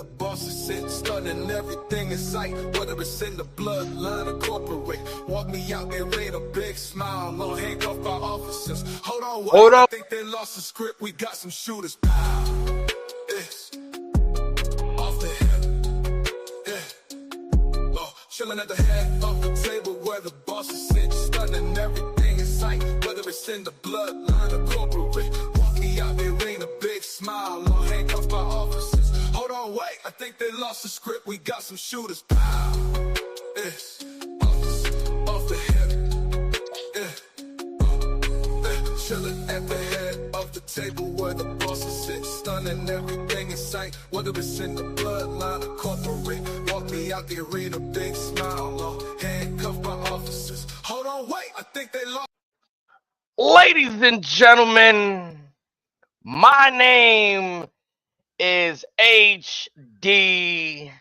the boss is sitting, stunning everything in sight. Whether it's in the bloodline or corporate, walk me out there, laid a big smile, no handcuffed by officers. Hold on, wait, Hold I up. think they lost the script. We got some shooters. Pow. It's off the hip. Yeah. Oh, chilling at the head of the table where the boss is sitting, stunning everything in sight. Whether it's in the bloodline or corporate, walk me out there, ain't a big smile, no handcuffed by officers. Hold on, wait, I think they lost the script. We got some shooters. Pow. It's off the hip. Chillin' at the head of the table where the bosses sit, stunning everything in sight. Whether it's in the bloodline or corporate, walk me out the arena, big smile, no handcuffed by officers. Hold on, wait, I think they lost. Ladies and gentlemen, my name is HD.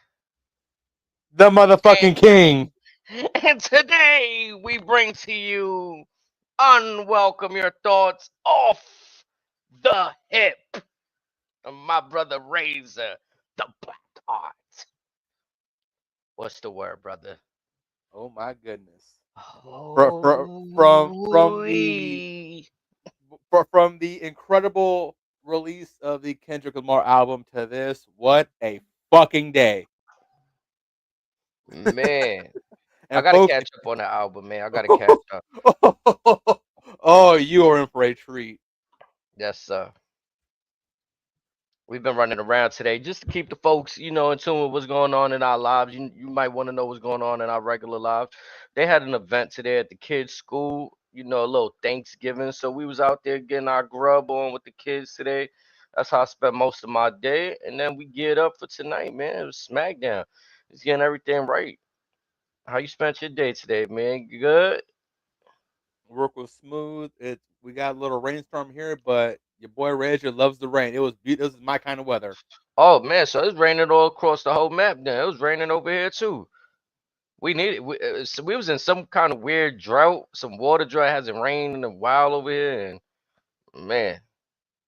The motherfucking king. And today we bring to you Unwelcome Your Thoughts Off the Hip. My brother Razor, the Black Art. What's the word, brother? Oh my goodness. From the incredible release of the Kendrick Lamar album to this, what a fucking day. Man, I And gotta folks, catch up on the album, man. I gotta catch up. oh, you are in for a treat. Yes, sir. We've been running around today just to keep the folks, in tune with what's going on in our lives. You might want to know what's going on in our regular lives. They had an event today at the kids' school, a little Thanksgiving. So we was out there getting our grub on with the kids today. That's how I spent most of my day. And then we geared up for tonight, man. It was SmackDown. It's getting everything right. How you spent your day today, man? You good? Work was smooth. We got a little rainstorm here, but your boy Reggie loves the rain. It was beautiful. This is my kind of weather. Oh man, so it's raining all across the whole map. Then it was raining over here too. We needed. We was in some kind of weird drought, some water drought. Hasn't rained in a while over here, and man,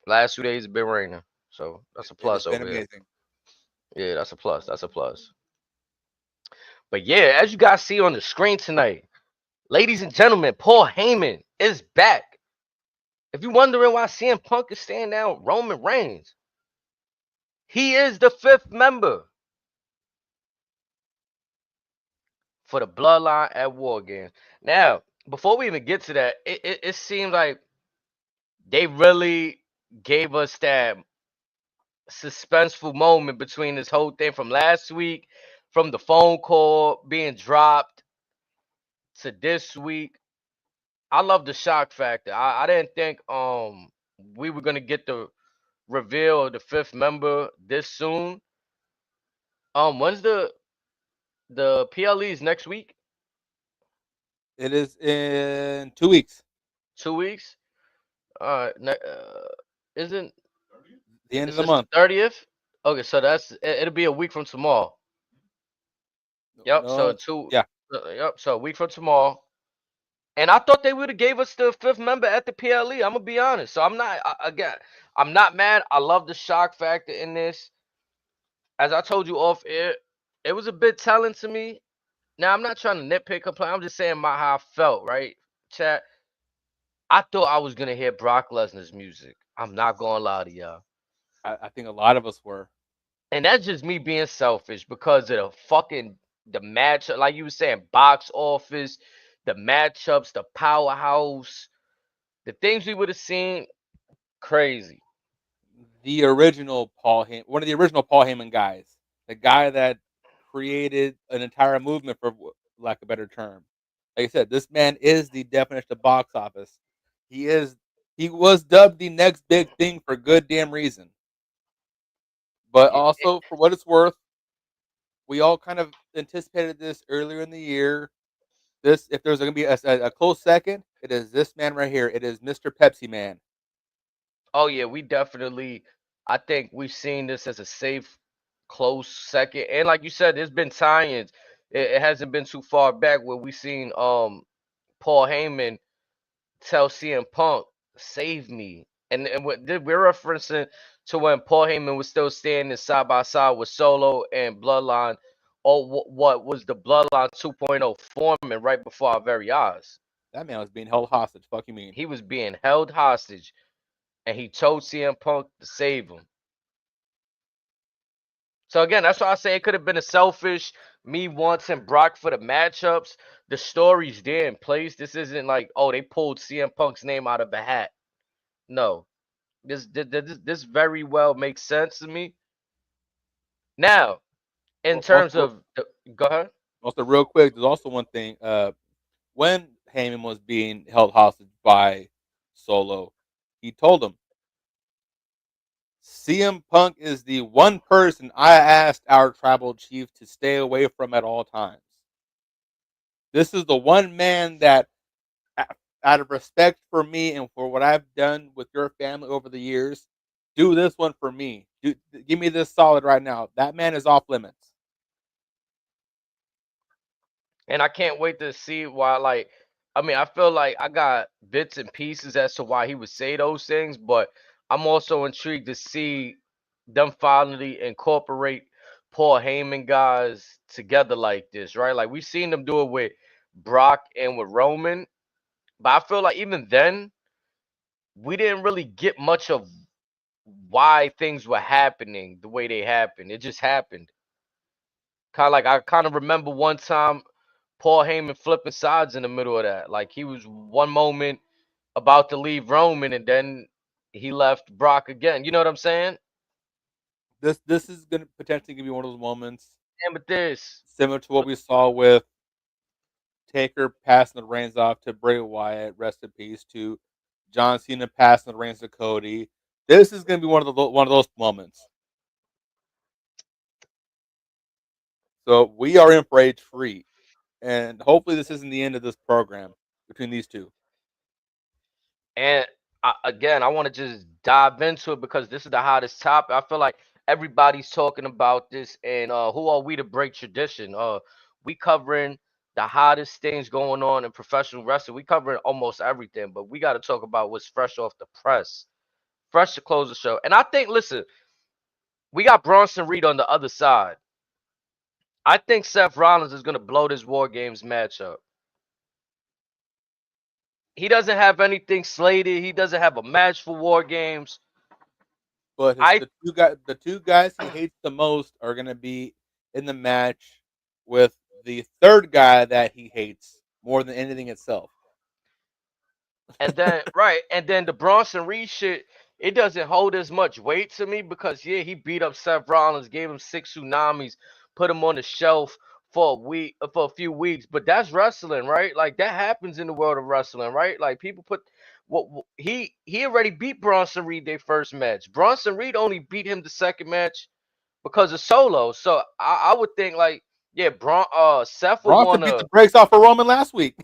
last 2 days have been raining. So that's a It has plus been over here. amazing. Yeah, that's a plus. That's a plus. But yeah, as you guys see on the screen tonight, ladies and gentlemen, Paul Heyman is back. If you're wondering why CM Punk is staying down Roman Reigns, he is the 5th member for the Bloodline at War Games. Now, before we even get to that, it seems like they really gave us that suspenseful moment between this whole thing from last week, from the phone call being dropped to this week. I love the shock factor. I didn't think we were gonna get the reveal of the 5th member this soon. When's the PLEs next week? It is in 2 weeks. 2 weeks? Isn't The end it's of the just the month. 30th? Okay, so it'll be a week from tomorrow. Yep. No, yeah. Yep. So a week from tomorrow. And I thought they would have gave us the 5th member at the PLE. I'm gonna be honest. So again, I'm not mad. I love the shock factor in this. As I told you off air, it was a bit telling to me. Now I'm not trying to nitpick complain. I'm just saying how I felt, right? Chat. I thought I was gonna hear Brock Lesnar's music. I'm not gonna lie to y'all. I think a lot of us were. And that's just me being selfish because of the matchup, like you were saying, box office, the matchups, the powerhouse, the things we would have seen, crazy. The original Paul Heyman, one of the original Paul Heyman guys, the guy that created an entire movement, for lack of a better term. Like I said, this man is the definition of box office. He was dubbed the next big thing for good damn reason. But also, for what it's worth, we all kind of anticipated this earlier in the year. If there's going to be a close second, it is this man right here. It is Mr. Pepsi Man. Oh yeah, we definitely. I think we've seen this as a safe, close second. And like you said, there's been tie-ins. It hasn't been too far back where we seen Paul Heyman tell CM Punk, "Save me," and we're referencing to when Paul Heyman was still standing side by side with Solo and Bloodline, or what was the Bloodline 2.0 forming right before our very eyes. That man was being held hostage. Fuck you mean? He was being held hostage, and he told CM Punk to save him. So again, that's why I say it could have been a selfish me wanting Brock for the matchups. The story's there in place. This isn't like, oh, they pulled CM Punk's name out of a hat. No, this very well makes sense to me. Now, in terms Also, of go ahead. also, real quick, there's also one thing. When Heyman was being held hostage by Solo, he told him, CM Punk is the one person I asked our tribal chief to stay away from at all times. This is the one man that, out of respect for me and for what I've done with your family over the years, do this one for me. Give me this solid right now. That man is off limits. And I can't wait to see why. Like, I mean, I feel like I got bits and pieces as to why he would say those things, but I'm also intrigued to see them finally incorporate Paul Heyman guys together like this, right? Like we've seen them do it with Brock and with Roman, but I feel like even then we didn't really get much of why things were happening the way they happened. It just happened. Kind of like I kind of remember one time Paul Heyman flipping sides in the middle of that. Like he was one moment about to leave Roman and then he left Brock again. You know what I'm saying? This is gonna potentially give you one of those moments And with this, similar to what we saw with Taker passing the reins off to Bray Wyatt, rest in peace, to John Cena passing the reins to Cody. This is gonna be one of those moments. So we are in for a treat, and hopefully this isn't the end of this program between these two. and again, I want to just dive into it because this is the hottest topic. I feel like everybody's talking about this, and who are we to break tradition? We covering the hottest things going on in professional wrestling. We covering almost everything, but we got to talk about what's fresh off the press, fresh to close the show. And I think, listen, we got Bronson Reed on the other side. I think Seth Rollins is going to blow this War Games matchup. He doesn't have anything slated. He doesn't have a match for War Games. But I the two guys he hates the most are gonna be in the match with the third guy that he hates more than anything itself. And then right, and then the Bronson Reed shit, it doesn't hold as much weight to me because yeah, he beat up Seth Rollins, gave him 6 tsunamis, put him on the shelf for a week, for a few weeks. But that's wrestling, right? Like that happens in the world of wrestling, right? Like people put he already beat Bronson Reed their first match. Bronson Reed only beat him the second match because of Solo. So I would think like yeah, Seth would Bronson want beat the to brakes off of Roman last week.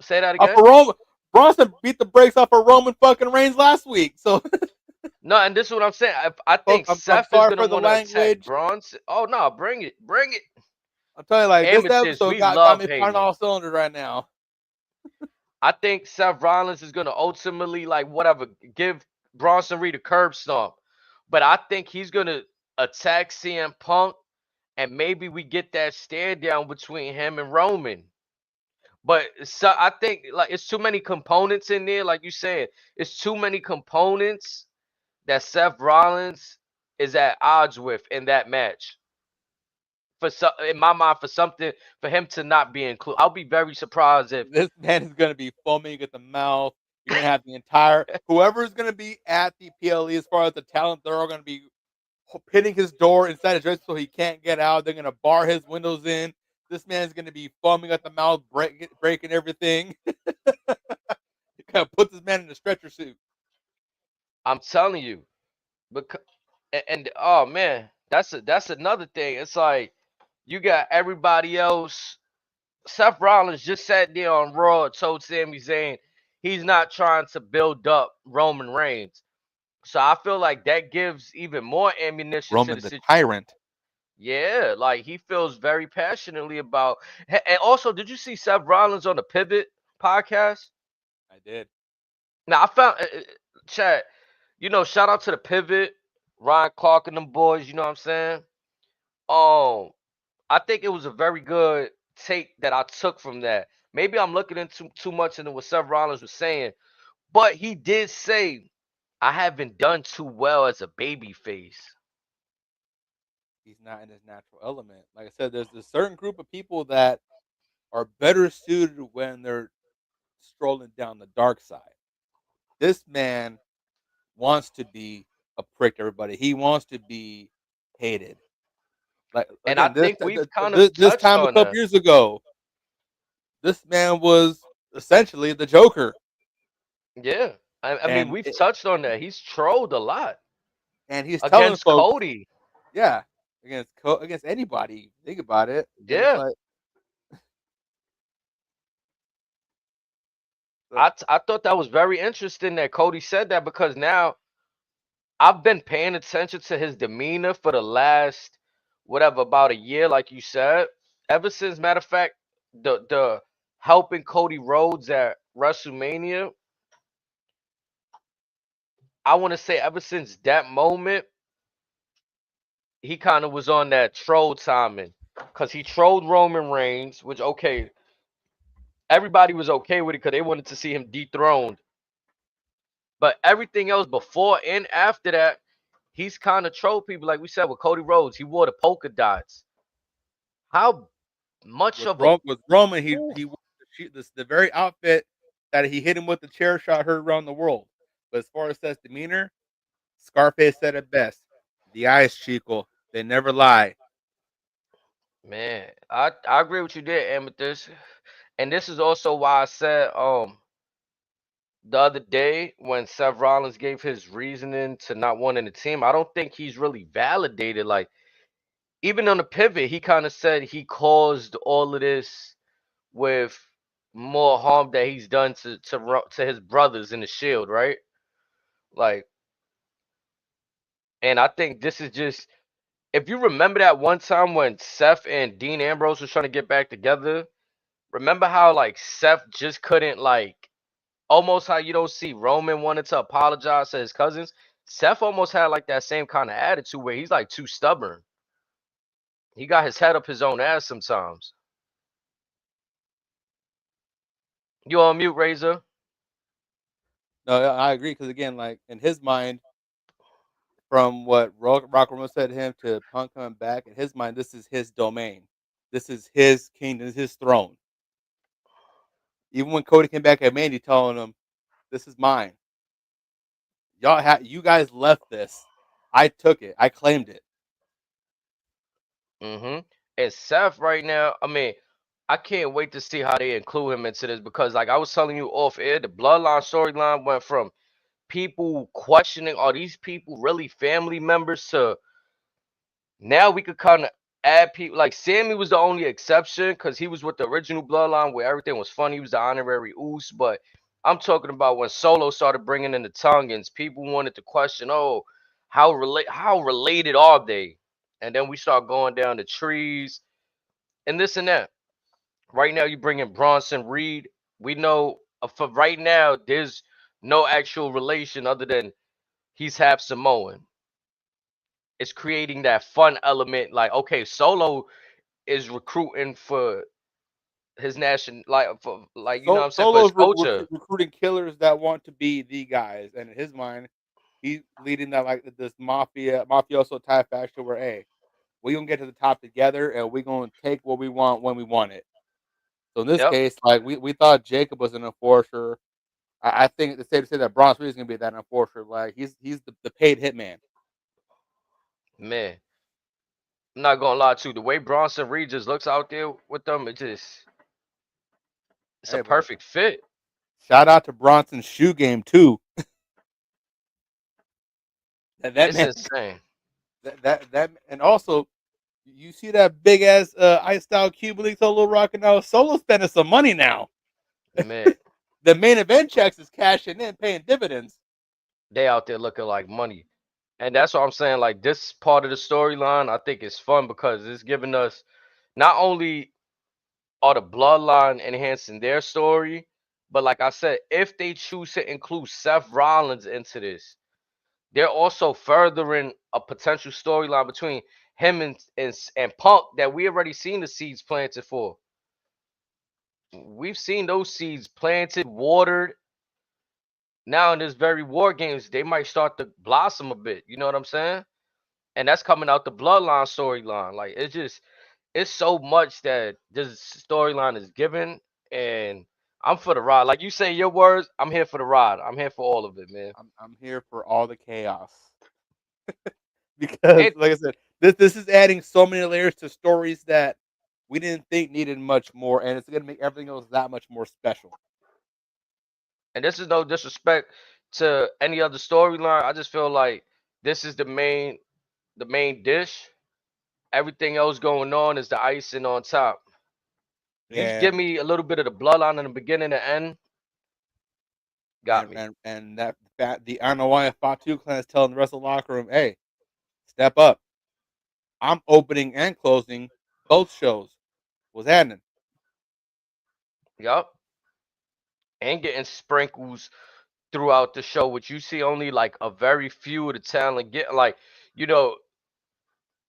say that Off again. of Roman, Bronson beat the brakes off of Roman fucking Reigns last week. So No, and this is what I'm saying. I think I'm Seth is sorry gonna for the want to attack language. Bronson. Oh no, bring it, bring it. I'm telling you, like this Amateurs, episode we got love me firing Heyman. all cylinders right now. I think Seth Rollins is gonna ultimately like whatever give Bronson Reed a curb stomp, but I think he's gonna attack CM Punk, and maybe we get that stare down between him and Roman. But so I think like it's too many components in there, like you said, it's too many components that Seth Rollins is at odds with in that match. For some, in my mind, for something for him to not be included, I'll be very surprised if This man is going to be foaming at the mouth. You're going to have the entire whoever is going to be at the PLE as far as the talent, they're all going to be pinning his door inside his dress so he can't get out. They're going to bar his windows in. This man's going to be foaming at the mouth, breaking everything. Kind of put this man in a stretcher suit. I'm telling you, because and oh man, that's another thing. It's like you got everybody else. Seth Rollins just sat there on Raw and told Sami Zayn he's not trying to build up Roman Reigns. So I feel like that gives even more ammunition to the Roman the situation. tyrant. Yeah, like he feels very passionately about. And also, did you see Seth Rollins on the Pivot podcast? I did. Now I found Chad. Shout out to the pivot, Ryan Clark and them boys. You know what I'm saying? Um, I think it was a very good take that I took from that. Maybe I'm looking into too much into what Seth Rollins was saying, but he did say, "I haven't done too well as a baby face." He's not in his natural element. Like I said, there's a certain group of people that are better suited when they're strolling down the dark side. This man wants to be a prick to everybody. He wants to be hated. Like And I again, this think we've kind of this touched time a on couple that. years ago, this man was essentially the Joker, Yeah, I mean and we've touched on that. He's trolled a lot he's telling against folks, Cody. yeah, against anybody. Think about it, and it's Yeah, like, so, I thought that was very interesting that Cody said that because now I've been paying attention to his demeanor for the last whatever about a year, like you said. Ever since, matter of fact, the helping Cody Rhodes at WrestleMania, I want to say ever since that moment, he kind of was on that troll timing because he trolled Roman Reigns, which okay, everybody was okay with it because they wanted to see him dethroned. But everything else before and after that, he's kind of trolled people, like we said with Cody Rhodes. He wore the polka dots. How much of a with Roman, oof, he wore the very outfit that he hit him with the chair shot heard around the world. But as far as his demeanor, Scarface said it best: "The eyes, Chico, they never lie." man? I agree with you there, Amethyst. And this is also why I said the other day when Seth Rollins gave his reasoning to not wanting the team, I don't think he's really validated. Like even on the pivot, he kind of said he caused all of this with more harm that he's done to his brothers in the Shield, right? Like, and I think this is just if you remember that one time when Seth and Dean Ambrose was trying to get back together. Remember how like Seth just couldn't like almost how you don't see Roman wanted to apologize to his cousins. Seth almost had like that same kind of attitude where he's like too stubborn. He got his head up his own ass sometimes. You on mute, Razor? No, I agree because again, like in his mind, from what Rock Roman said to him to Punk coming back, in his mind, this is his domain. This is his kingdom, this is his throne. Even when Cody came back at Mandy, telling him, "This is mine. You guys left this. I took it. I claimed it." Mm-hmm. And Seth right now, I mean, I can't wait to see how they include him into this because like I was telling you off air, the Bloodline storyline went from people questioning are these people really family members to now we could kind of add people like Sammy was the only exception because he was with the original Bloodline where everything was fun. He was the honorary Oos, but I'm talking about when Solo started bringing in the Tongans, people wanted to question, oh, how related are they? And then we start going down the trees and this and that. Right now, you bring in Bronson Reed. We know for right now, there's no actual relation other than he's half Samoan. It's creating that fun element. Like, okay, Solo is recruiting for his nation, like for like you know what I'm saying for his Solo's culture. recruiting killers that want to be the guys, and in his mind, he's leading that like this mafioso type faction where, hey, we gonna get to the top together, and we gonna take what we want when we want it. So in this Yep, case, like we thought Jacob was an enforcer. I think it's safe to say that Bronze Reed is gonna be that enforcer. Like he's the paid hitman. man. I'm not gonna lie to you. The way Bronson Reed just looks out there with them, it's a Hey, but perfect fit. shout out to Bronson's shoe game too. That It's man, insane, and also you see that big ass ice style Cuban League Solo rocking out. Solo spending some money now. man. The main event checks is cashing in, paying dividends. They out there looking like money, and that's what I'm saying. Like this part of the storyline, I think is fun because it's giving us not only are the bloodline enhancing their story, but like I said, if they choose to include Seth Rollins into this, they're also furthering a potential storyline between him and Punk that we already seen the seeds planted for. We've seen those seeds planted, watered. Now in this very war games, they might start to blossom a bit. You know what I'm saying? And that's coming out the bloodline storyline. Like it's so much that this storyline is given, and I'm for the ride. Like you say your words, I'm here for the ride. I'm here for all of it, man. I'm here for all the chaos because, And like I said, this is adding so many layers to stories that we didn't think needed much more, and it's gonna make everything else that much more special. and this is no disrespect to any other storyline. I just feel like this is the main dish. Everything else going on is the icing on top. You give And me a little bit of the bloodline in the beginning and end, got me. the I don't know why Fatu clan is telling the rest of the locker room, "Hey, step up. I'm opening and closing both shows. What's happening?" Yup. And getting sprinkles throughout the show, which you see only like a very few of the talent get, like, you know,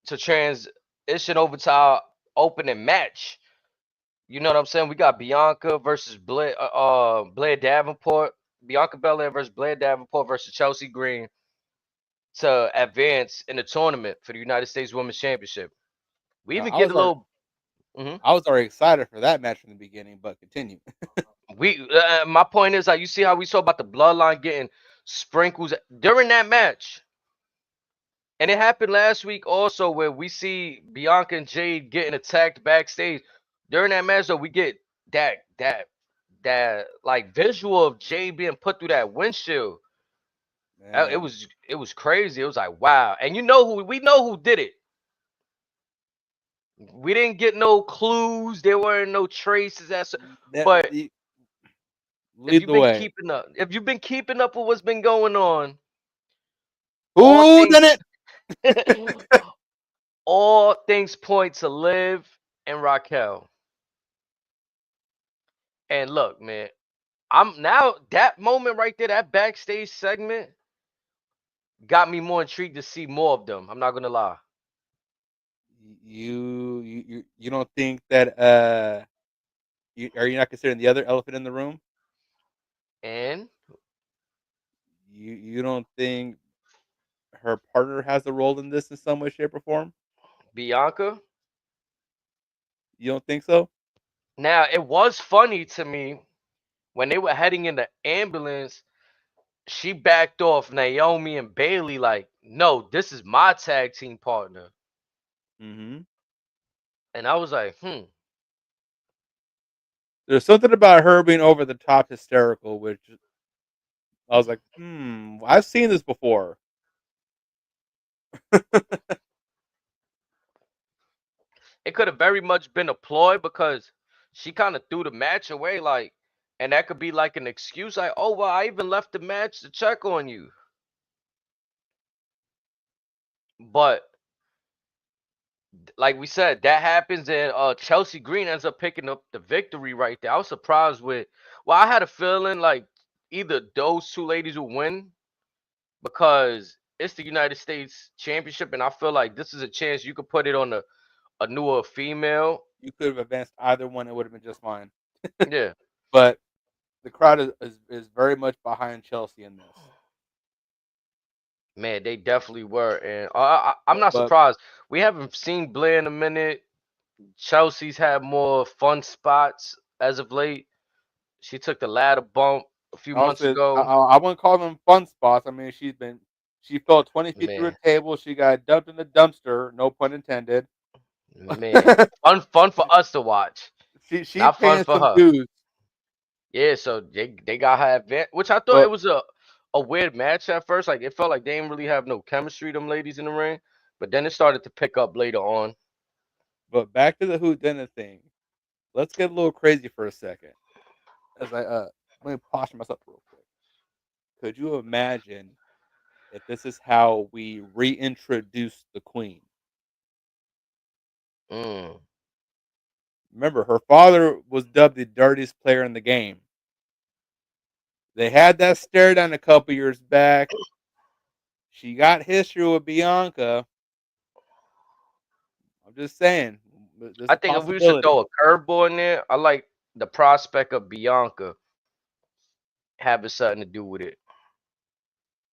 to transition over to our opening match. You know what I'm saying? We got Bianca versus Blair Davenport, Bianca Belair versus Blair Davenport versus Chelsea Green to advance in the tournament for the United States Women's Championship. We even I get was a already little. Mhm. I was already excited for that match from the beginning, but continue. My point is, like, you see how we saw about the bloodline getting sprinkles during that match. And it happened last week also where we see Bianca and Jade getting attacked backstage. During that match, though, we get that like visual of Jade being put through that windshield. It Man, was it was crazy. It was like, wow. And you know who we know who did it. We didn't get no clues. There weren't no traces as, that but the lead the way. if you've been keeping up with what's been going on, all Who things done it? all things point to Liv and Raquel. And look, man, I'm now that moment right there, that backstage segment got me more intrigued to see more of them. I'm not gonna lie. You don't think that are you not considering the other elephant in the room? And You don't think her partner has a role in this in some way, shape, or form? Bianca. You don't think so? Now it was funny to me when they were heading in the ambulance. She backed off Naomi and Bailey, like, no, this is my tag team partner. Hmm. And I was like, There's something about her being over the top hysterical, which I was like, I've seen this before. it could have very much been a ploy because she kind of threw the match away, like, and that could be like an excuse, like, oh well, I even left the match to check on you. But like we said, that happens, and Chelsea Green ends up picking up the victory right there. I was surprised with. Well, I had a feeling like either those two ladies will win because it's the United States Championship, and I feel like this is a chance you could put it on a newer female. You could have advanced either one; it would have been just fine. Yeah, But the crowd is very much behind Chelsea in this. man, they definitely were, and I'm not But surprised. We haven't seen Blair in a minute. Chelsea's had more fun spots as of late. She took the ladder bump a few months also, ago. I wouldn't call them fun spots. I mean, she fell 20 feet through a Man, table. She got dumped in the dumpster. No pun intended. man, fun for us to watch, She not fun paying for some her. dues. Yeah, so they got her advance, which I thought it But was a weird match at first. Like it felt like they didn't really have no chemistry, them ladies in the ring. But then it started to pick up later on. back to the whodunit thing. Let's get a little crazy for a second. As I let me posture myself real quick. Could you imagine if this is how we reintroduce the queen? Mm, Remember, her father was dubbed the dirtiest player in the game. They had that stare down a couple years back. She got history with Bianca. I'm just saying, there's I a think if we should possibility. throw a curveball in there, I like the prospect of Bianca having something to do with it.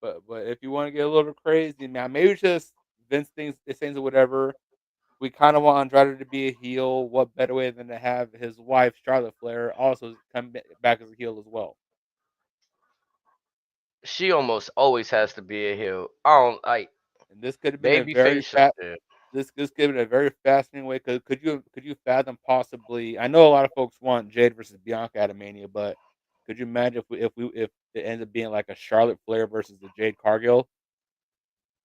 But if you want to get a little crazy, man, maybe it's just Vince thinks it things or whatever. We kind of want Andrade to be a heel. What better way than to have his wife Charlotte Flair also come back as a heel as well? She almost always has to be a heel. I don't like And this could have been a baby very face up fat. there. This could have been a very fascinating way. Could you fathom possibly? I know a lot of folks want Jade versus Bianca at a Mania, but could you imagine if it ends up being like a Charlotte Flair versus the Jade Cargill?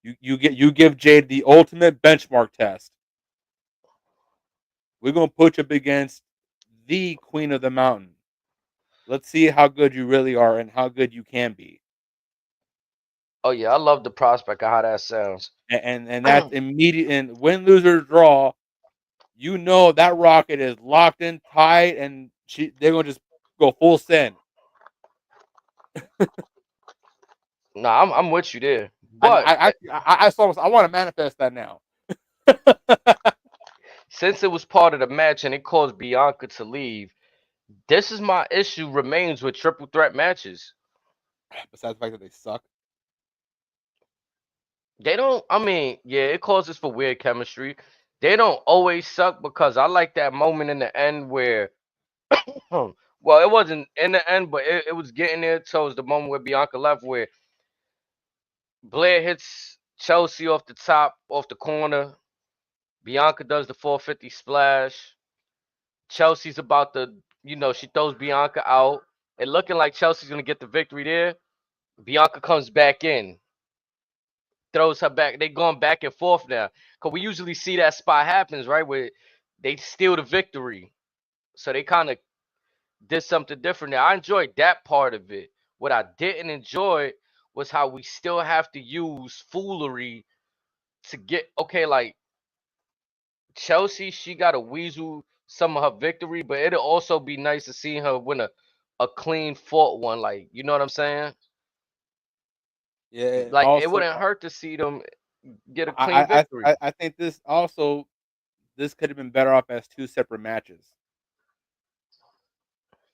You give Jade the ultimate benchmark test. We're gonna put you up against the Queen of the Mountain. Let's see how good you really are and how good you can be. Oh yeah, I love the prospect of how that sounds. And that's immediate. And win, lose or draw, you know that rocket is locked in tight, and they're gonna just go full send. Nah, I'm with you there. And But I want to manifest that now. since it was part of the match and it caused Bianca to leave, this is my issue remains with triple threat matches. Besides the fact that they suck. They don't. I mean, yeah, it causes for weird chemistry. They don't always suck because I like that moment in the end where, well, it wasn't in the end, but it was getting there towards the moment where Bianca left, where Blair hits Chelsea off the top, off the corner. Bianca does the 450 splash. Chelsea's about to, she throws Bianca out. And looking like Chelsea's gonna get the victory there. Bianca comes back in, throws her back. They going back and forth now. Cause we usually see that spot happens, right? Where they steal the victory. So they kind of did something different there. I enjoyed that part of it. What I didn't enjoy was how we still have to use foolery to get okay, like Chelsea, she got to weasel some of her victory, but it'll also be nice to see her win a clean fought one. Like, you know what I'm saying? Yeah. Like, it Also, wouldn't hurt to see them get a clean victory. I think this could have been better off as two separate matches.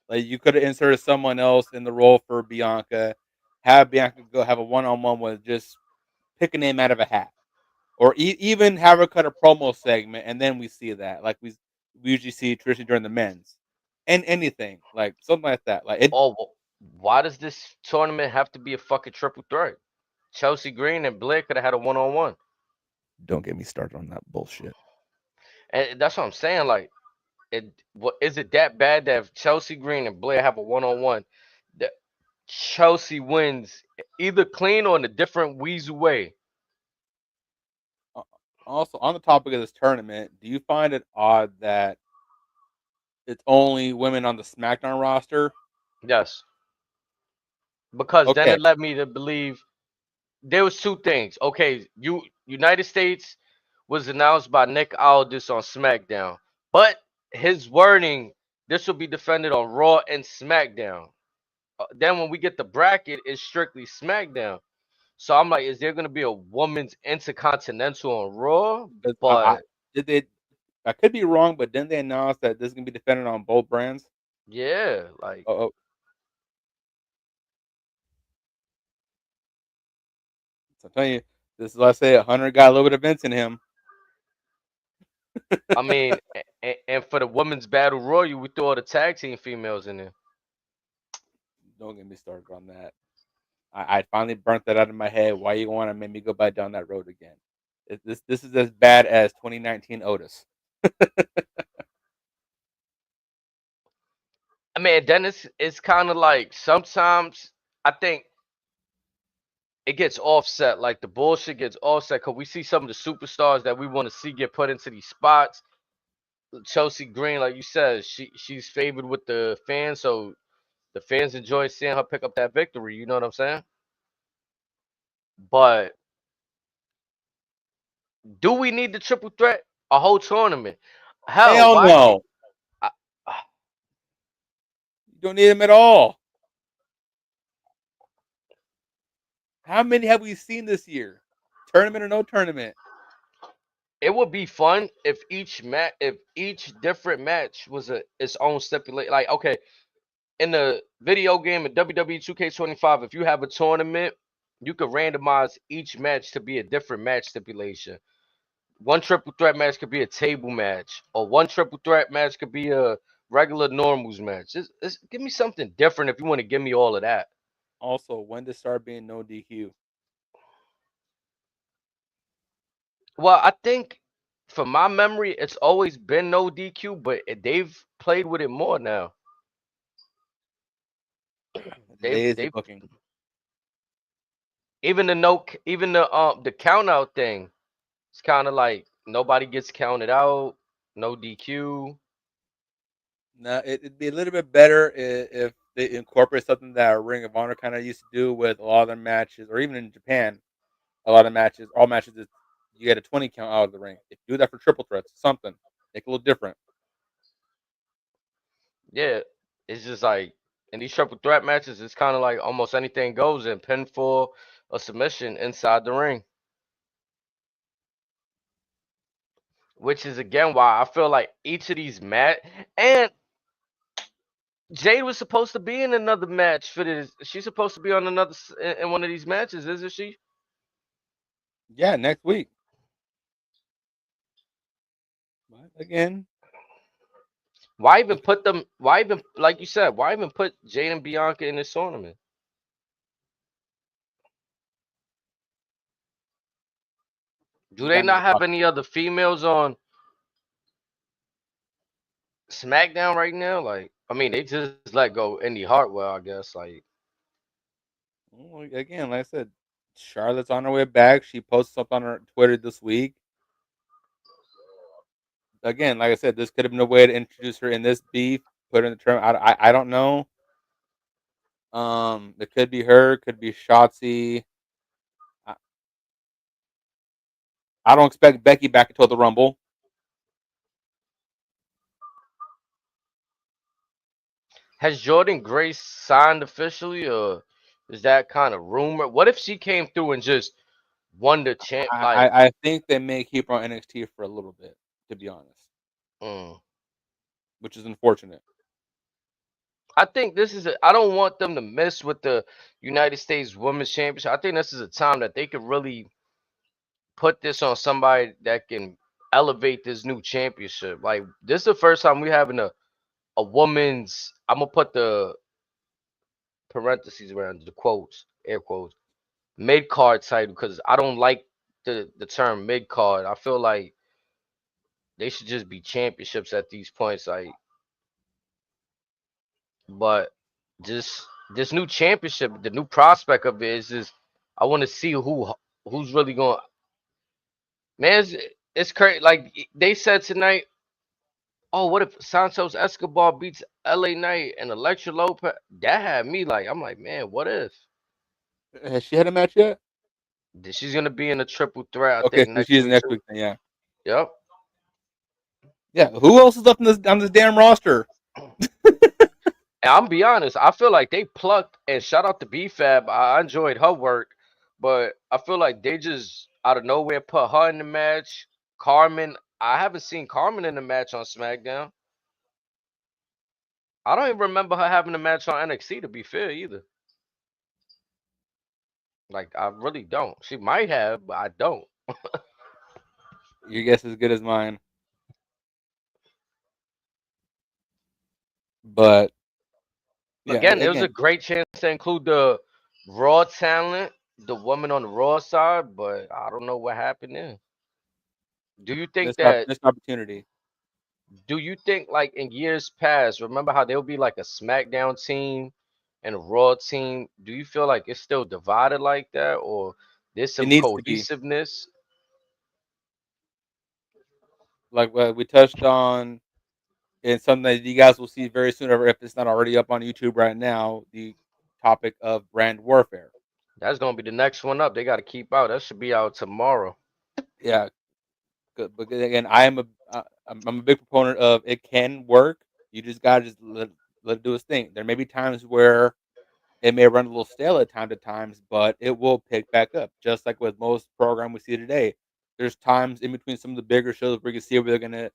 Like you could have inserted someone else in the role for Bianca, have Bianca go have a one-on-one with just pick a name out of a hat, or even have her cut a promo segment, and then we see that like we usually see traditionally during the men's, and anything like something like that. Like it. Oh, why does this tournament have to be a fucking triple threat? Chelsea Green and Blair could have had a one-on-one. Don't get me started on that bullshit. And that's what I'm saying. Like, what is it that bad that if Chelsea Green and Blair have a one-on-one, that Chelsea wins either clean or in a different weasel way? Also, on the topic of this tournament, do you find it odd that it's only women on the SmackDown roster? Yes, because then Okay, it led me to believe there was two things. Okay, United States was announced by Nick Aldis on SmackDown, but his wording this will be defended on Raw and SmackDown. Then when we get the bracket, it's strictly SmackDown. So I'm like, is there gonna be a women's intercontinental on Raw? because But did they? I could be wrong, but didn't they announce that this is gonna be defended on both brands? yeah, like Oh, oh, so I'm telling you, this is what I say. Hunter got a little bit of Vince in him. I mean, and for the women's battle royal, we throw all the tag team females in there. Don't get me started on that. I finally burnt that out of my head. Why you want to make me go back down that road again? This is as bad as 2019 Otis. I mean, then it's kind of like sometimes I think it gets offset. Like the bullshit gets offset because we see some of the superstars that we want to see get put into these spots. Chelsea Green, like you said, she's favored with the fans, so the fans enjoy seeing her pick up that victory. You know what I'm saying? But do we need the triple threat? A whole tournament? Hell, Hell why can't no, I, you don't need him at all. How many have we seen this year? Tournament or no tournament? It would be fun if each different match was its own stipulate. Like, okay, in the video game in WWE 2K25, if you have a tournament, you could randomize each match to be a different match stipulation. One triple threat match could be a table match, or one triple threat match could be a regular normals match. Give me something different if you want to give me all of that. Also, when to start being no DQ? Well, I think from my memory, it's always been no DQ, but they've played with it more now. Lazy They've booking. even the count out thing. It's kind of like nobody gets counted out, no DQ. Now, it'd be a little bit better if they incorporate something that Ring of Honor kind of used to do with a lot of their matches, or even in Japan, a lot of matches, all matches, you get a 20 count out of the ring. If you do that for triple threats, something make it a little different. Yeah, it's just like in these triple threat matches, it's kind of like almost anything goes in pinfall or submission inside the ring, which is again why I feel like each of these and Jade was supposed to be in another match for this. She's supposed to be on in one of these matches, isn't she? Yeah, next week. But again, Why even it's, put them? Why even like you said? Why even put Jade and Bianca in this tournament? Do you they got me not have talking. any other females on SmackDown right now? Like, I mean, they just let go Indy Hartwell, I guess. Like, Well, again, like I said, Charlotte's on her way back. She posted something on her Twitter this week. Again, like I said, this could have been a way to introduce her in this beef, put her in the tournament. I don't know. It could be her, could be Shotzi. I, I don't expect Becky back until the Rumble. has Jordan Grace signed officially, or is that kind of rumor? What if she came through and just won the champ? Like, I think they may keep her on NXT for a little bit, to be honest, mm. which is unfortunate. I think this is. I don't want them to mess with the United States Women's Championship. I think this is a time that they could really put this on somebody that can elevate this new championship. Like, this is the first time we having a woman's. I'm gonna put the parentheses around the quotes, air quotes, mid card title because I don't like the term mid card. I feel like they should just be championships at these points. Like, but just this new championship, the new prospect of it is just I want to see who's really going. Man, it's crazy. Like they said tonight. Oh, what if Santos Escobar beats LA Knight and Electra Lopez? That had me like, I'm like, man, what if? Has she had a match yet? She's gonna be in a triple threat, I Okay, think, so next she's week next too. week then. Yeah, Yep. yeah. Who else is left on this damn roster? And I'm be honest, I feel like they plucked and shout out to BFAB. I enjoyed her work, but I feel like they just out of nowhere put her in the match. Carmen, I haven't seen Carmen in the match on SmackDown. I don't even remember her having a match on NXT to be fair either. Like I really don't. She might have, but I don't. Your guess is as good as mine. But yeah, Again, it was again, a great chance to include the Raw talent, the woman on the Raw side, but I don't know what happened there. Do you think that missed opportunity. do you think like in years past, remember how there'll be like a SmackDown team and a Raw team? Do you feel like it's still divided like that, or there's It some needs to be cohesiveness? like what we touched on, and something that you guys will see very soon, or if it's not already up on YouTube right now. The topic of brand warfare. That's gonna be the next one up. They got to keep out. That should be out tomorrow. Yeah, good. But again, I'm a big proponent of it can work. You just gotta let it do its thing. There may be times where It may run a little stale at time to times, but it will pick back up. Just like with most program we see today, there's times in between some of the bigger shows where you can see where they're gonna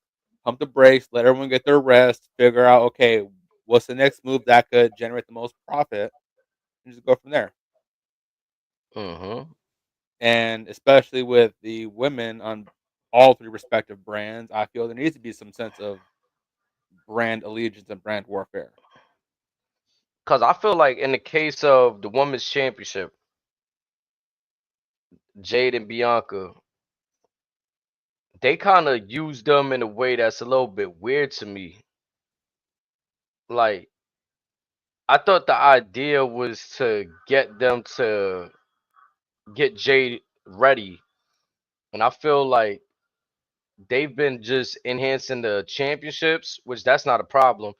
pump the brakes, let everyone get their rest, figure out okay, what's the next move that could generate the most profit, and just go from there. Mm-hmm. And especially with the women on all three respective brands, I feel there needs to be some sense of brand allegiance and brand warfare. Because I feel like in the case of the women's championship, Jade and Bianca, they kind of use them in a way that's a little bit weird to me. Like, I thought the idea was to get them to get Jade ready, and I feel like they've been just enhancing the championships, which that's not a problem.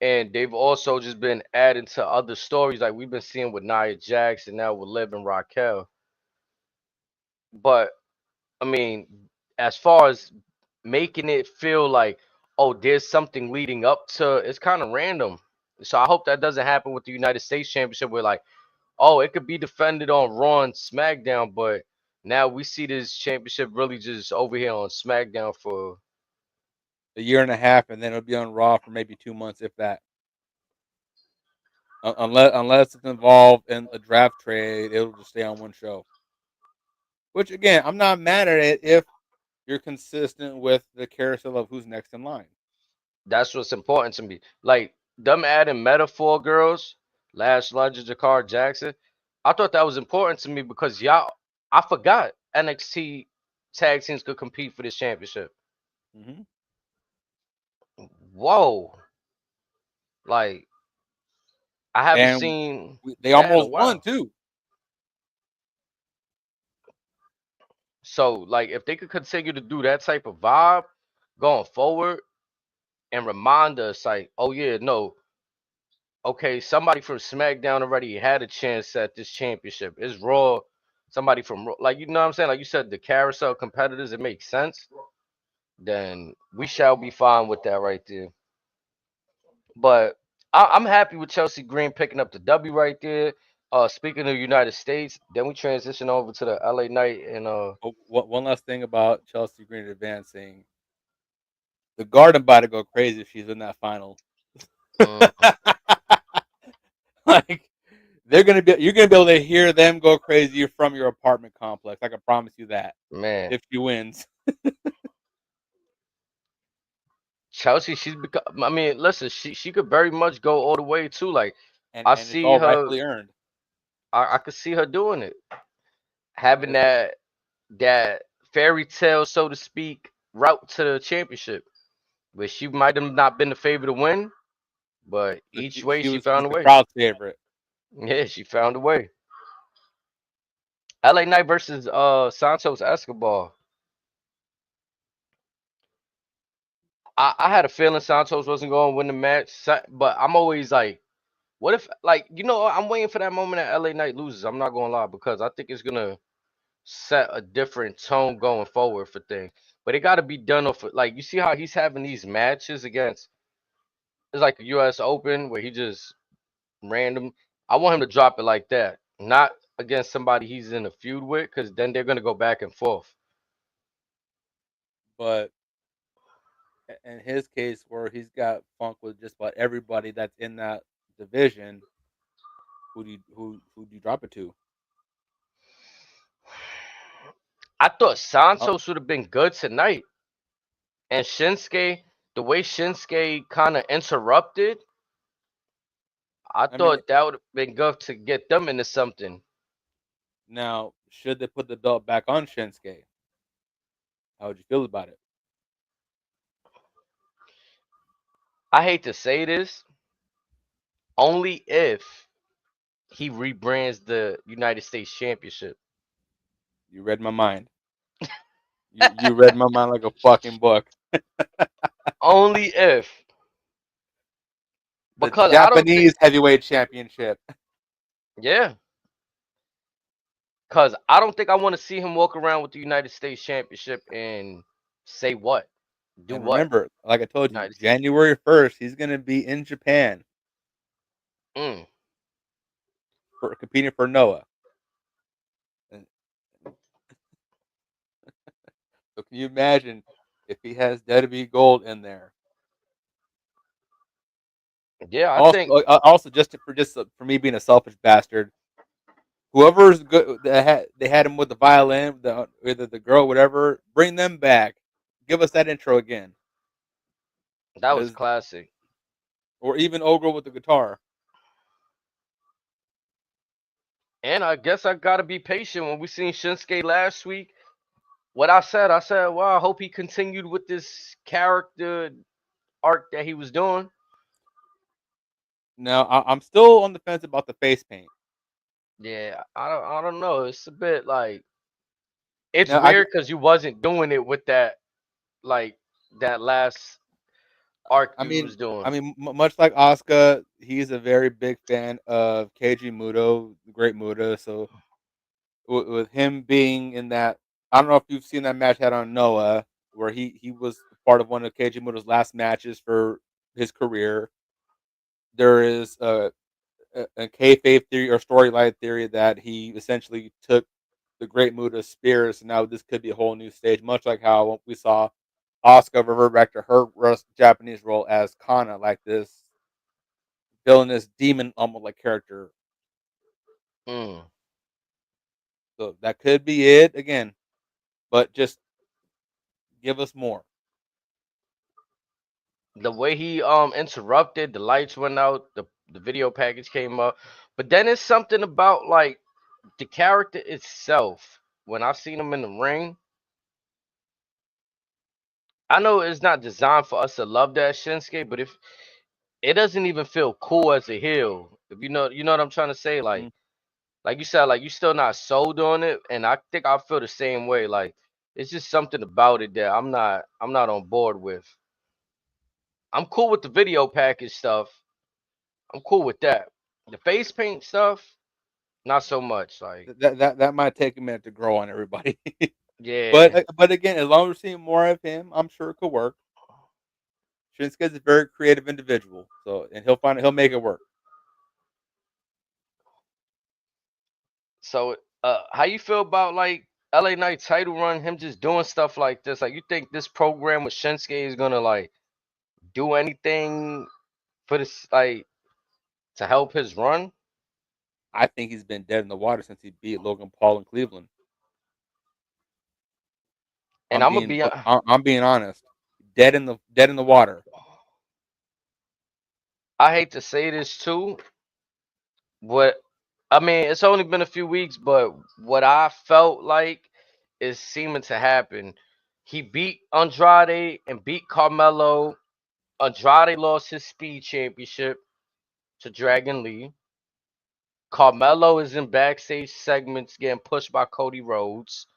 And they've also just been adding to other stories like we've been seeing with Nia Jax and now with Liv and Raquel. But I mean, as far as making it feel like, oh, there's something leading up to, it's kind of random. So I hope that doesn't happen with the United States Championship where like, oh, it could be defended on Raw and SmackDown, but now we see this championship really just over here on SmackDown for A year and a half, and then it'll be on Raw for maybe 2 months, if that. Unless it's involved in a draft trade, it'll just stay on one show. Which again, I'm not mad at it if you're consistent with the carousel of who's next in line. that's what's important to me. Like them adding metaphor girls, Lash Legend, Jakar Jackson. I thought that was important to me because y'all, I forgot NXT tag teams could compete for this championship. Hmm. Whoa, like I haven't And seen they that in a almost won while. too. So like if they could continue to do that type of vibe going forward and remind us like, oh yeah, no, okay, somebody from SmackDown already had a chance at this championship. It's Raw. Somebody from like you know what I'm saying? Like you said, the carousel competitors, it makes sense. Then we shall be fine with that right there. But I'm happy with Chelsea Green picking up the W right there. Speaking of the United States, then we transition over to the LA Knight and Oh, one last thing about Chelsea Green advancing. The Garden about to go crazy if she's in that final. mm, Like you're gonna be able to hear them go crazy from your apartment complex. I can promise you that. man, If she wins. Chelsea, she's become. I mean, listen, she could very much go all the way too. Like I And it's see all her, rightfully earned. I could see her doing it, having It's, that fairy tale, so to speak, route to the championship, where she might have not been the favorite to win, but but each way she she's found a the way. crowd's favorite. Yeah, she found a way. LA Knight versus Santos Escobar. I had a feeling Santos wasn't going to win the match, but I'm always like, what if, like, I'm waiting for that moment that LA Knight loses. I'm not going to lie because I think it's going to set a different tone going forward for things. But it got to be done off, like, you see how he's having these matches against, it's like the US Open where he just random. I want him to drop it like that, not against somebody he's in a feud with because then they're going to go back and forth. But in his case, where he's got funk with just about everybody that's in that division, who do you drop it to? I thought Uh, Santos would have been good tonight. And Shinsuke, the way Shinsuke kind of interrupted, I I mean, thought that would have been good to get them into something. now should they put the belt back on Shinsuke? How would you feel about it? I hate to say this, only if he rebrands the United States Championship. You read my mind. You read my mind like a fucking book. Only if. The Because I don't think, Japanese Heavyweight Championship. yeah, because I don't think I want to see him walk around with the United States Championship and say what? Do And what? remember, like I told you, United States. January 1st, he's gonna be in Japan. Mm. for competing for Noah. And so can you imagine if he has Deadbeat Gold in there? Yeah, I Also, think also for me being a selfish bastard, whoever's good they had him with the violin, either the girl, whatever, bring them back. Give us that intro again, that was 'cause- classic. or even Ogre with the guitar. And I guess I gotta be patient. When we seen Shinsuke last week, what I said, well, I hope he continued with this character arc that he was doing. Now I'm still on the fence about the face paint. Yeah, I don't know. It's a bit like it's Now I weird because you wasn't doing it with that like that last arc I you mean was doing. I mean much like Asuka, he's a very big fan of Keiji Muto, the Great Muta. So with him being in that, I don't know if you've seen that match he had on Noah, where he was part of one of Keiji Muto's last matches for his career. There is a kayfabe theory or storyline theory that he essentially took the Great Muta spears, and now this could be a whole new stage, much like how we saw Asuka revert back to her Japanese role as Kana, like this villainous demon almost like character. Mm. So that could be it again, but just give us more. The way he interrupted, the lights went out, the video package came up. But then it's something about like the character itself. When I've seen him in the ring, I know it's not designed for us to love that Shinsuke, but if it doesn't even feel cool as a heel. If you know what I'm trying to say, Mm. like you said, like you still not sold on it, and I think I feel the same way. Like it's just something about it that I'm not on board with. I'm cool with the video package stuff. I'm cool with that. The face paint stuff, not so much. Like That might take a minute to grow on everybody. yeah. But again, as long as we're seeing more of him, I'm sure it could work. Shinsuke's a very creative individual, so and he'll make it work. So how you feel about like LA Knight title run, him just doing stuff like this? Like you think this program with Shinsuke is gonna like do anything for this like to help his run? I think he's been dead in the water since he beat Logan Paul in Cleveland. And I'm gonna be I'm being honest. Dead in the water. I hate to say this too, but I mean it's only been a few weeks, but what I felt like is seeming to happen. He beat Andrade and beat Carmelo. Andrade lost his speed championship to Dragon Lee. Carmelo is in backstage segments getting pushed by Cody Rhodes.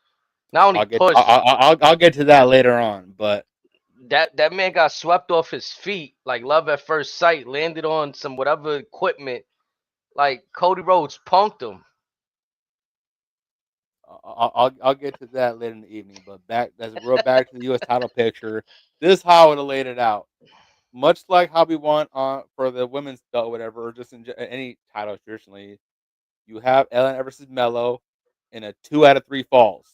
Not only pushed, I'll get to that later on, but that man got swept off his feet like love at first sight, landed on some whatever equipment. Like Cody Rhodes punked him. I'll get to that later in the evening. But back to the U.S. title picture. This is how I would have laid it out. Much like how we want for the women's belt, or whatever, or just in any title traditionally, you have Ellen versus Mello in a 2 out of 3 falls,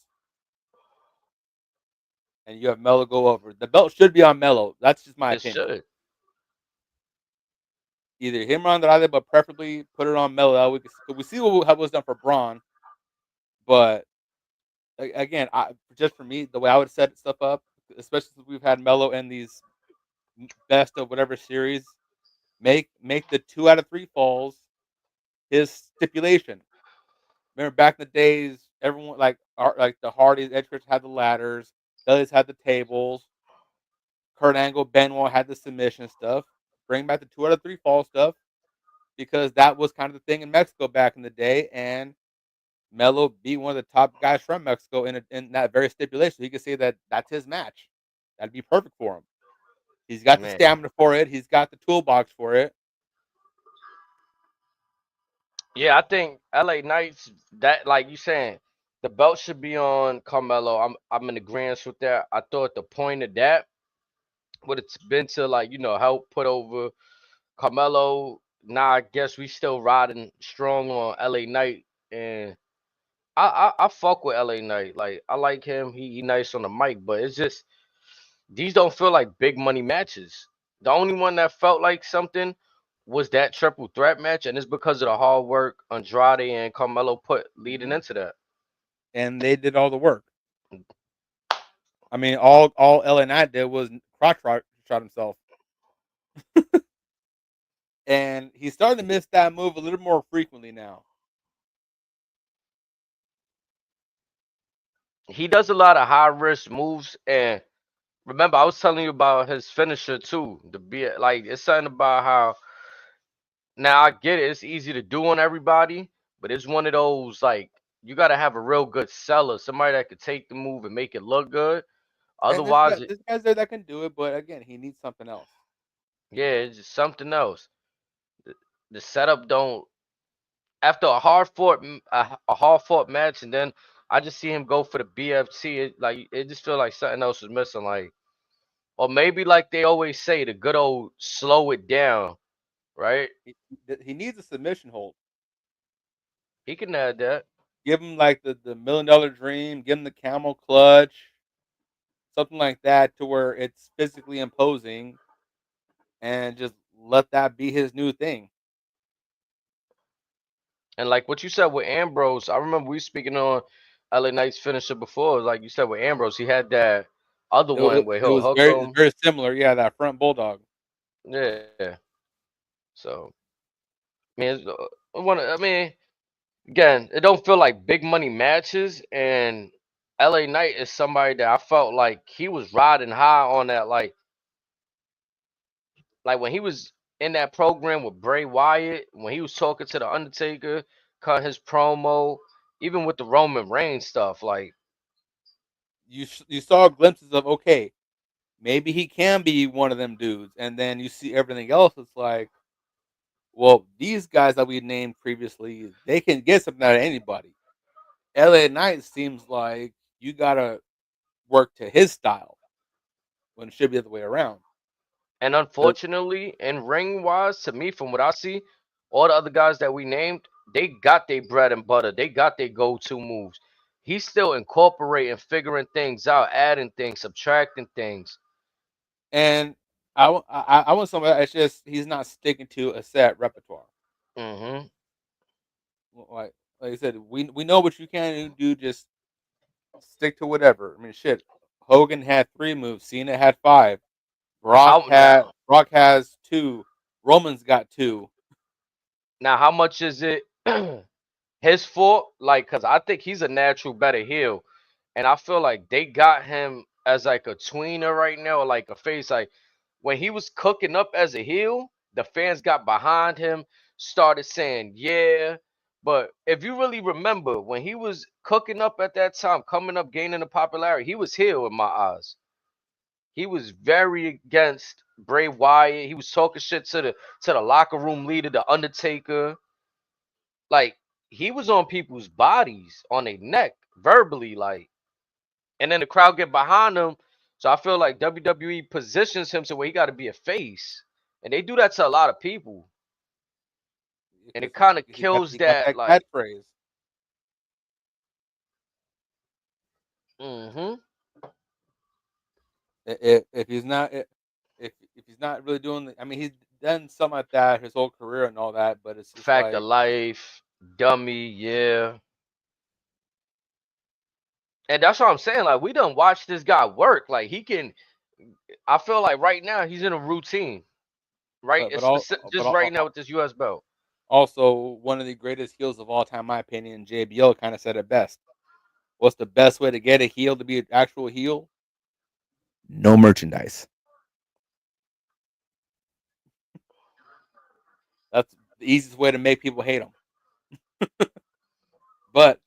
and you have Mello go over. The belt should be on Mello. That's just my It opinion. should. Either him or Andrade, but preferably put it on Mello. We see what was done for Braun, but again, just for me, the way I would set stuff up, especially since we've had Mello in these best of whatever series, make the 2 out of 3 falls his stipulation. Remember back in the days, everyone like the Hardys, Edgecrest had the ladders, Dudley's had the tables, Kurt Angle, Benoit had the submission stuff. Bring back the 2 out of 3 fall stuff because that was kind of the thing in Mexico back in the day, and Melo beat one of the top guys from Mexico in that very stipulation. So he could say that that's his match. That'd be perfect for him. He's got the Man. stamina for it. He's got the toolbox for it. Yeah, I think LA Knights that like you saying the belt should be on Carmelo. I'm in agreement with that. I thought the point of that would have been to like, help put over Carmelo. nah, I guess we still riding strong on LA Knight, and I fuck with LA Knight. Like I like him. He nice on the mic, but it's just these don't feel like big money matches. The only one that felt like something was that triple threat match, and it's because of the hard work Andrade and Carmelo put leading Mhm. into that. And they did all the work. I mean, all LA Knight did was shot himself, and he's starting to miss that move a little more frequently now. He does a lot of high risk moves, and remember I was telling you about his finisher too. The be like it's something about how now I get it. It's easy to do on everybody, but it's one of those like you got to have a real good seller, somebody that could take the move and make it look good. And Otherwise, this guy's there that can do it, but again, he needs something else. yeah, it's just something else. The, the setup don't after a hard fought a hard fought match, and then I just see him go for the BFT. It just feel like something else is missing. Like or maybe like they always say, the good old slow it down, right? He needs a submission hold. He can add that. Give him like the $1 million dream. Give him the camel clutch, something like that, to where it's physically imposing, and just let that be his new thing. And like what you said with Ambrose, I remember we speaking on LA Knight's finisher before. Like you said with Ambrose, he had that other one where It he'll was hook very him. very similar. Yeah, that front bulldog. Yeah. So I mean, I mean, again, it don't feel like big money matches, and LA Knight is somebody that I felt like he was riding high on that, like when he was in that program with Bray Wyatt, when he was talking to the Undertaker, cut his promo, even with the Roman Reigns stuff, like You saw glimpses of, okay, maybe he can be one of them dudes, and then you see everything else. It's like, well, these guys that we named previously, they can get something out of anybody. LA Knight seems like you gotta work to his style when it should be the other way around. and 'Cause- unfortunately, in ring wise, to me, from what I see, all the other guys that we named, they got their bread and butter. They got their go-to moves. He's still incorporating, figuring things out, adding things, subtracting things. And I want somebody that's just he's not sticking to a set repertoire. Hmm. Like I said, we know what you can do. Just stick to whatever. I mean, shit. Hogan had 3 moves. Cena had 5. How now? Brock has 2. Roman's got 2. Now, how much is it his fault? Like, cause I think he's a natural better heel, and I feel like they got him as like a tweener right now, or like a face. Like when he was cooking up as a heel, the fans got behind him, started saying yeah. But if you really remember when he was cooking up at that time, coming up, gaining the popularity, he was heel in my eyes. He was very against Bray Wyatt. He was talking shit to the locker room leader, the Undertaker. Like he was on people's bodies, on their neck, verbally, like, and then the crowd get behind him. So I feel like WWE positions him to where he got to be a face, and they do that to a lot of people, and Because it kind of he kills got that. that Like, catchphrase. mm-hmm. If he's not if he's not really doing I mean, he's done some like that his whole career and all that, but it's just Fact of like, life, dummy, yeah. And that's what I'm saying. Like, we done watch this guy work. Like, he can. I feel like right now he's in a routine. Right, but it's all specific, but just right now with this U.S. belt. also one of the greatest heels of all time, in my opinion. JBL kind of said it best. What's the best way to get a heel to be an actual heel? No merchandise. That's the easiest way to make people hate him. But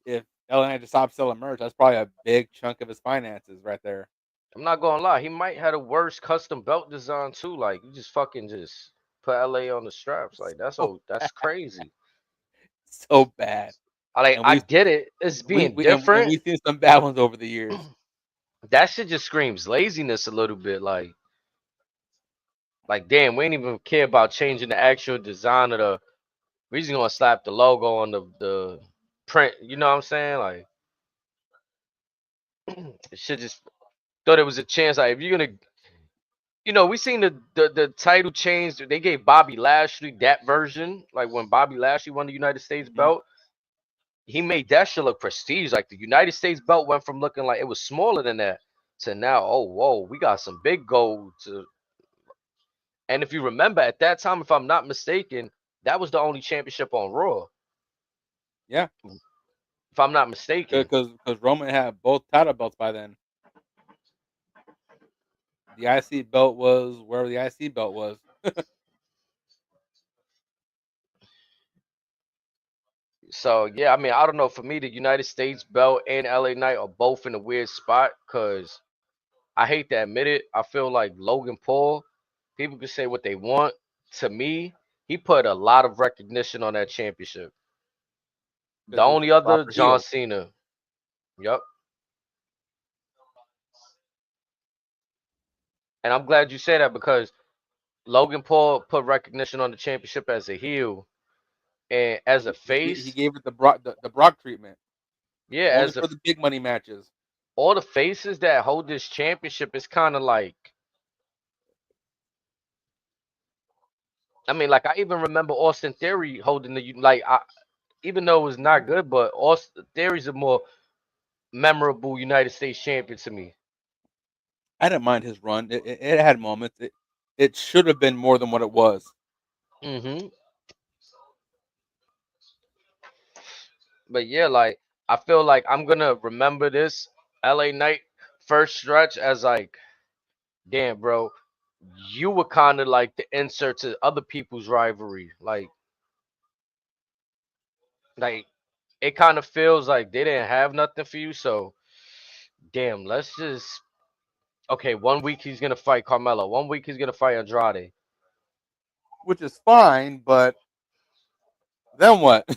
if LA just stops selling merch, that's probably a big chunk of his finances right there. I'm not gonna lie, he might have the worst custom belt design too. Like, you just fucking just put LA on the straps. Like, So that's crazy. so bad. And I get it. It's being and different. we've seen some bad ones over the years. That shit just screams laziness a little bit. Like, Like, damn, we ain't even care about changing the actual design of the. We just gonna slap the logo on the print. You know what I'm saying? Like, it should just thought it was a chance. Like, if you're gonna, we seen the title change. They gave Bobby Lashley that version. Like when Bobby Lashley won the United States Mhm. belt, he made that shit look prestige. Like the United States belt went from looking like it was smaller than that to now, oh whoa, we got some big gold to. And if you remember at that time, if I'm not mistaken, that was the only championship on Raw. Yeah, If I'm not mistaken. because Roman had both title belts by then. The IC belt was wherever the IC belt was. So yeah, I mean, I don't know. For me, the United States belt and LA Knight are both in a weird spot because I hate to admit it. I feel like Logan Paul, people can say what they want. To me, he put a lot of recognition on that championship. The Because he was a only other, proper John heel. Cena. Yep. And I'm glad you said that because Logan Paul put recognition on the championship as a heel and as a He face. gave it the Brock treatment Yeah, only as a for the big money matches. all the faces that hold this championship is kind of like. I mean, like I even remember Austin Theory holding even though it was not good, but Austin Theory's a more memorable United States champion to me. I didn't mind his run. It had moments. It should have been more than what it was. Hmm. But yeah, like I feel like I'm gonna remember this LA Knight first stretch as like, damn, bro, you were kind of like the insert to other people's rivalry. Like it kind of feels like they didn't have nothing for you. So damn, let's just okay. 1 week he's gonna fight Carmelo. 1 week he's gonna fight Andrade. Which is fine, but then what?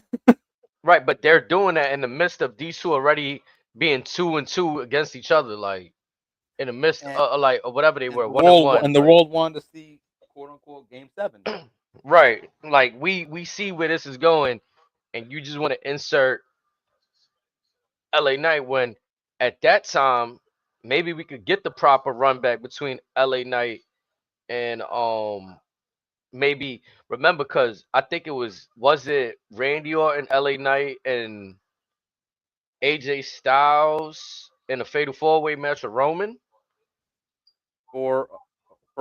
Right, but they're doing that in the midst of these two already being 2-2 against each other. Like in the midst and like or whatever they and were, the one and world one. and the Like world wanted to see quote unquote game 7. right, like we see where this is going, and you just want to insert LA Knight when at that time maybe we could get the proper run back between LA Knight and maybe remember because I think was it Randy Orton, LA Knight, and AJ Styles in a fatal four way match with Roman for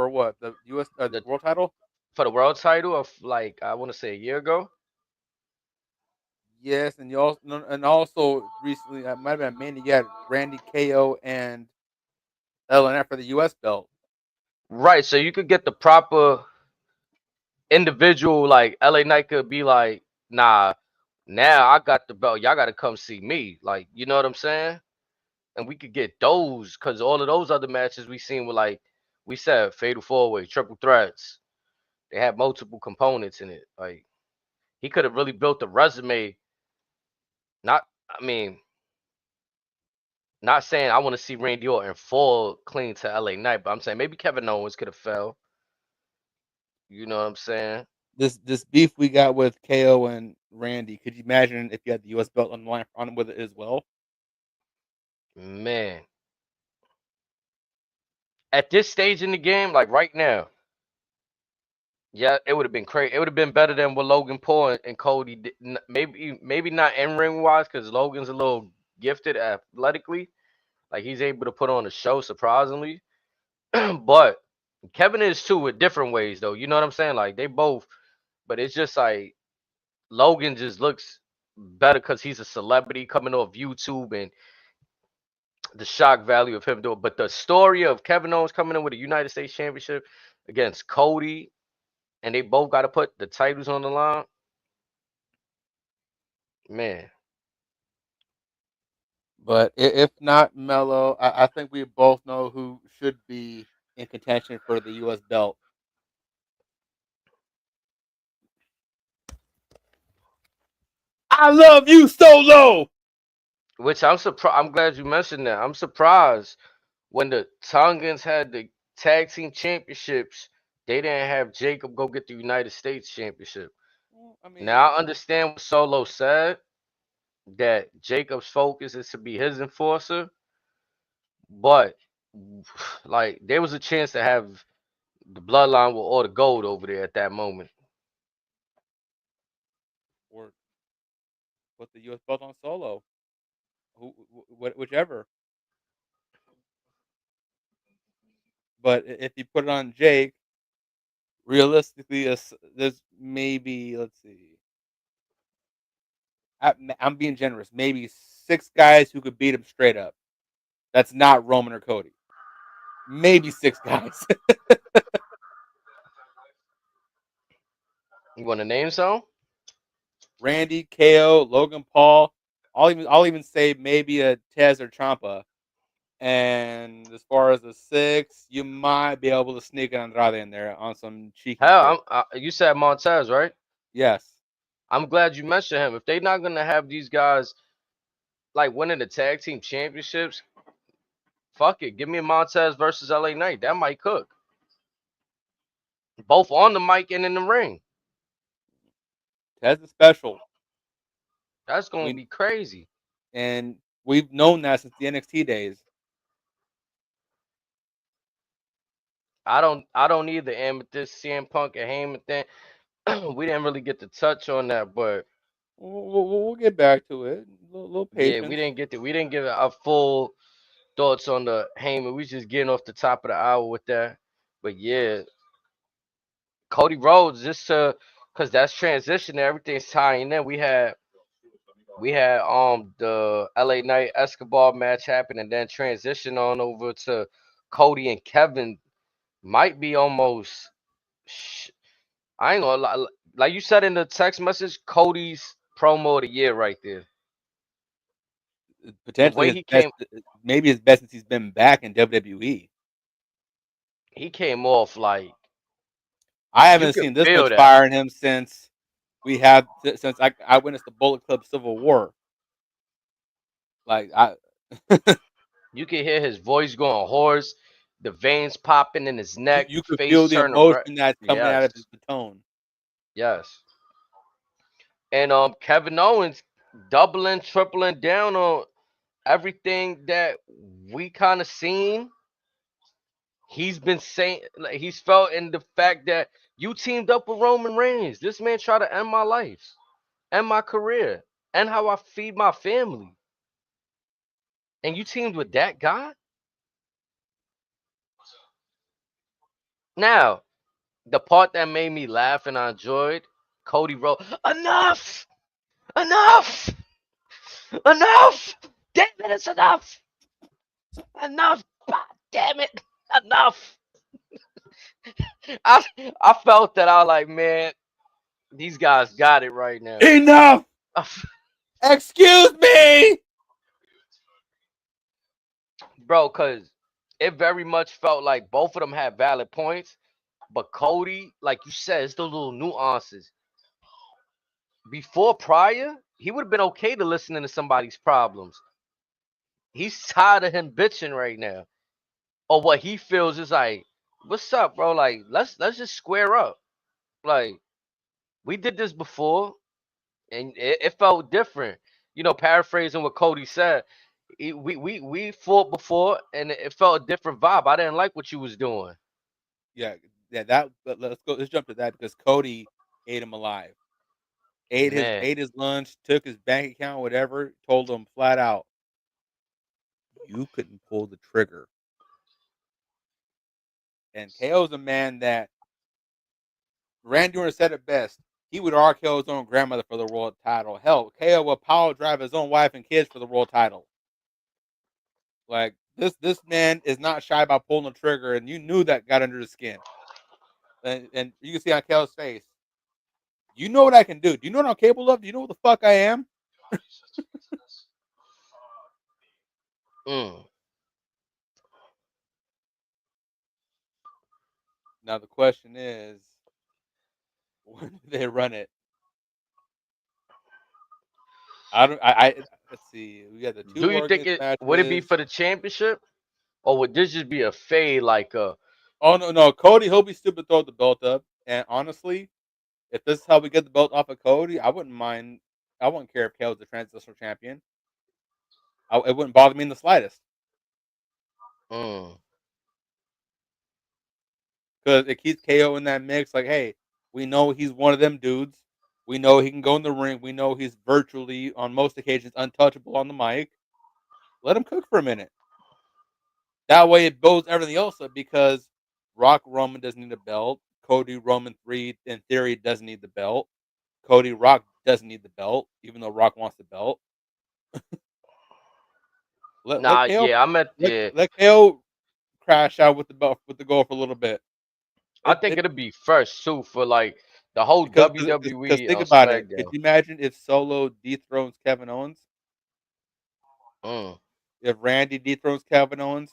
what the U.S. the World title. for the world title of like I want to say a year ago. Yes, and you also and also recently might have been Mandy. You had Randy KO and LNF for the U.S. belt. Right, so you could get the proper individual like LA Knight could be like, nah, now I got the belt. Y'all gotta come see me. Like, you know what I'm saying? And we could get those because all of those other matches we seen were like we said fatal four way, triple threats. They had multiple components in it. Like he could have really built a resume. Not I mean, not saying I want to see Randy Orton fall clean to LA Knight, but I'm saying maybe Kevin Owens could have fell. You know what I'm saying? This beef we got with KO and Randy. Could you imagine if you had the U.S. belt on the line on with it as well? Man. At this stage in the game, like right now, yeah, it would have been crazy. It would have been better than what Logan Paul and Cody did. Maybe not in ring wise because Logan's a little gifted athletically. Like he's able to put on a show surprisingly. But Kevin is too with different ways though. You know what I'm saying? Like they both, but it's just like Logan just looks better because he's a celebrity coming off YouTube and the shock value of him doing. But the story of Kevin Owens coming in with a United States Championship against Cody, and they both got to put the titles on the line. Man, But if not Mello, I think we both know who should be in contention for the U.S. belt. I love you, Solo. which I'm surprised. I'm glad you mentioned that. I'm surprised when the Tongans had the tag team championships, they didn't have Jacob go get the United States Championship. Well, I Now mean, I understand what Solo said, that Jacob's focus is to be his enforcer, but like there was a chance to have the bloodline with all the gold over there at that moment. or put the U.S. belt on Solo, whichever. But if you put it on Jake, realistically, there's maybe, let's see, I'm being generous. Maybe 6 guys who could beat him straight up. That's not Roman or Cody. Maybe 6 guys. You want to name some? Randy, KO, Logan Paul. I'll even say maybe a Tez or Ciampa. And as far as the 6, you might be able to sneak Andrade in there on some cheeky shit. Hell, you said Montez, right? Yes. I'm glad you mentioned him. If they're not gonna have these guys like winning the tag team championships, fuck it. Give me Montez versus LA Knight. That might cook. Both on the mic and in the ring. Tez is special. That's gonna We be crazy. and we've known that since the NXT days. I don't need the Amethyst CM Punk and Heyman thing. We didn't really get to touch on that, but We'll get back to it. A little yeah, patience. we didn't give our full thoughts on the Heyman. We just getting off the top of the hour with that. But yeah, Cody Rhodes just to because that's transition. Everything's tying in. We had the LA Knight Escobar match happen and then transition on over to Cody and Kevin. Might be almost. I ain't gonna lie. Like you said in the text message, Cody's promo of the year right there. The Potentially way his best, maybe his best since he's been back in WWE. he came off like I you haven't could seen this feel much that. fire in him since I witnessed the Bullet Club Civil War. Like I, You could hear his voice going hoarse, the veins popping in his you, neck, you could feel face the turning red. emotion that's coming out Yes, of his tone. yes. And Kevin Owens doubling, tripling down on everything that we kind of seen. He's been saying like he's felt in the fact that you teamed up with Roman Reigns. This man tried to end my life, end my career, and how I feed my family. And you teamed with that guy? Now, the part that made me laugh and I enjoyed, Cody wrote, enough! Enough! Enough! Damn it, it's enough! Enough! God damn it! Enough! I I felt that I was like, man, these guys got it right now. Enough! Excuse me! Bro, cause it very much felt like both of them had valid points, but Cody, like you said, it's the little nuances. Before prior, he would have been okay to listening to somebody's problems. He's tired of him bitching right now. Or what he feels is like, what's up, bro? Like, let's just square up. Like, we did this before, and it felt different. You know, paraphrasing what Cody said, we fought before, and it felt a different vibe. I didn't like what you was doing. Yeah, yeah. That. Let's go. Let's jump to that because Cody ate him alive. Ate his Man, ate his lunch, took his bank account, whatever. Told him flat out, you couldn't pull the trigger. And KO's a man that Randy Orton said it best. He would RKO his own grandmother for the world title. Hell, KO would power drive his own wife and kids for the world title. Like this man is not shy about pulling the trigger, and you knew that got under the skin. And you can see on KO's face. You know what I can do. Do you know what I'm capable of? Do you know what the fuck I am? mm. Now the question is, when do they run it? I don't. Let's see. We got the Do two you think organized it would it be matches. for the championship, or would this just be a fade like a Oh no, Cody, he'll be stupid to throw the belt up. And honestly, if this is how we get the belt off of Cody, I wouldn't mind. I wouldn't care if KO was the transitional champion. It wouldn't bother me in the slightest Mm. because it keeps KO in that mix. Like, hey, we know he's one of them dudes. We know he can go in the ring. We know he's virtually on most occasions untouchable on the mic. Let him cook for a minute. That way, it builds everything else up because Rock Roman doesn't need a belt. Cody Roman 3, in theory, doesn't need the belt. Cody Rock doesn't need the belt, even though Rock wants the belt. Let Nah, KO yeah, I'm at the. let KO crash out with the belt with the goal for a little bit. I It think it it'll be first too for like the whole because WWE think on about it. Could SmackDown. you imagine if Solo dethrones Kevin Owens? Mm. If Randy dethrones Kevin Owens?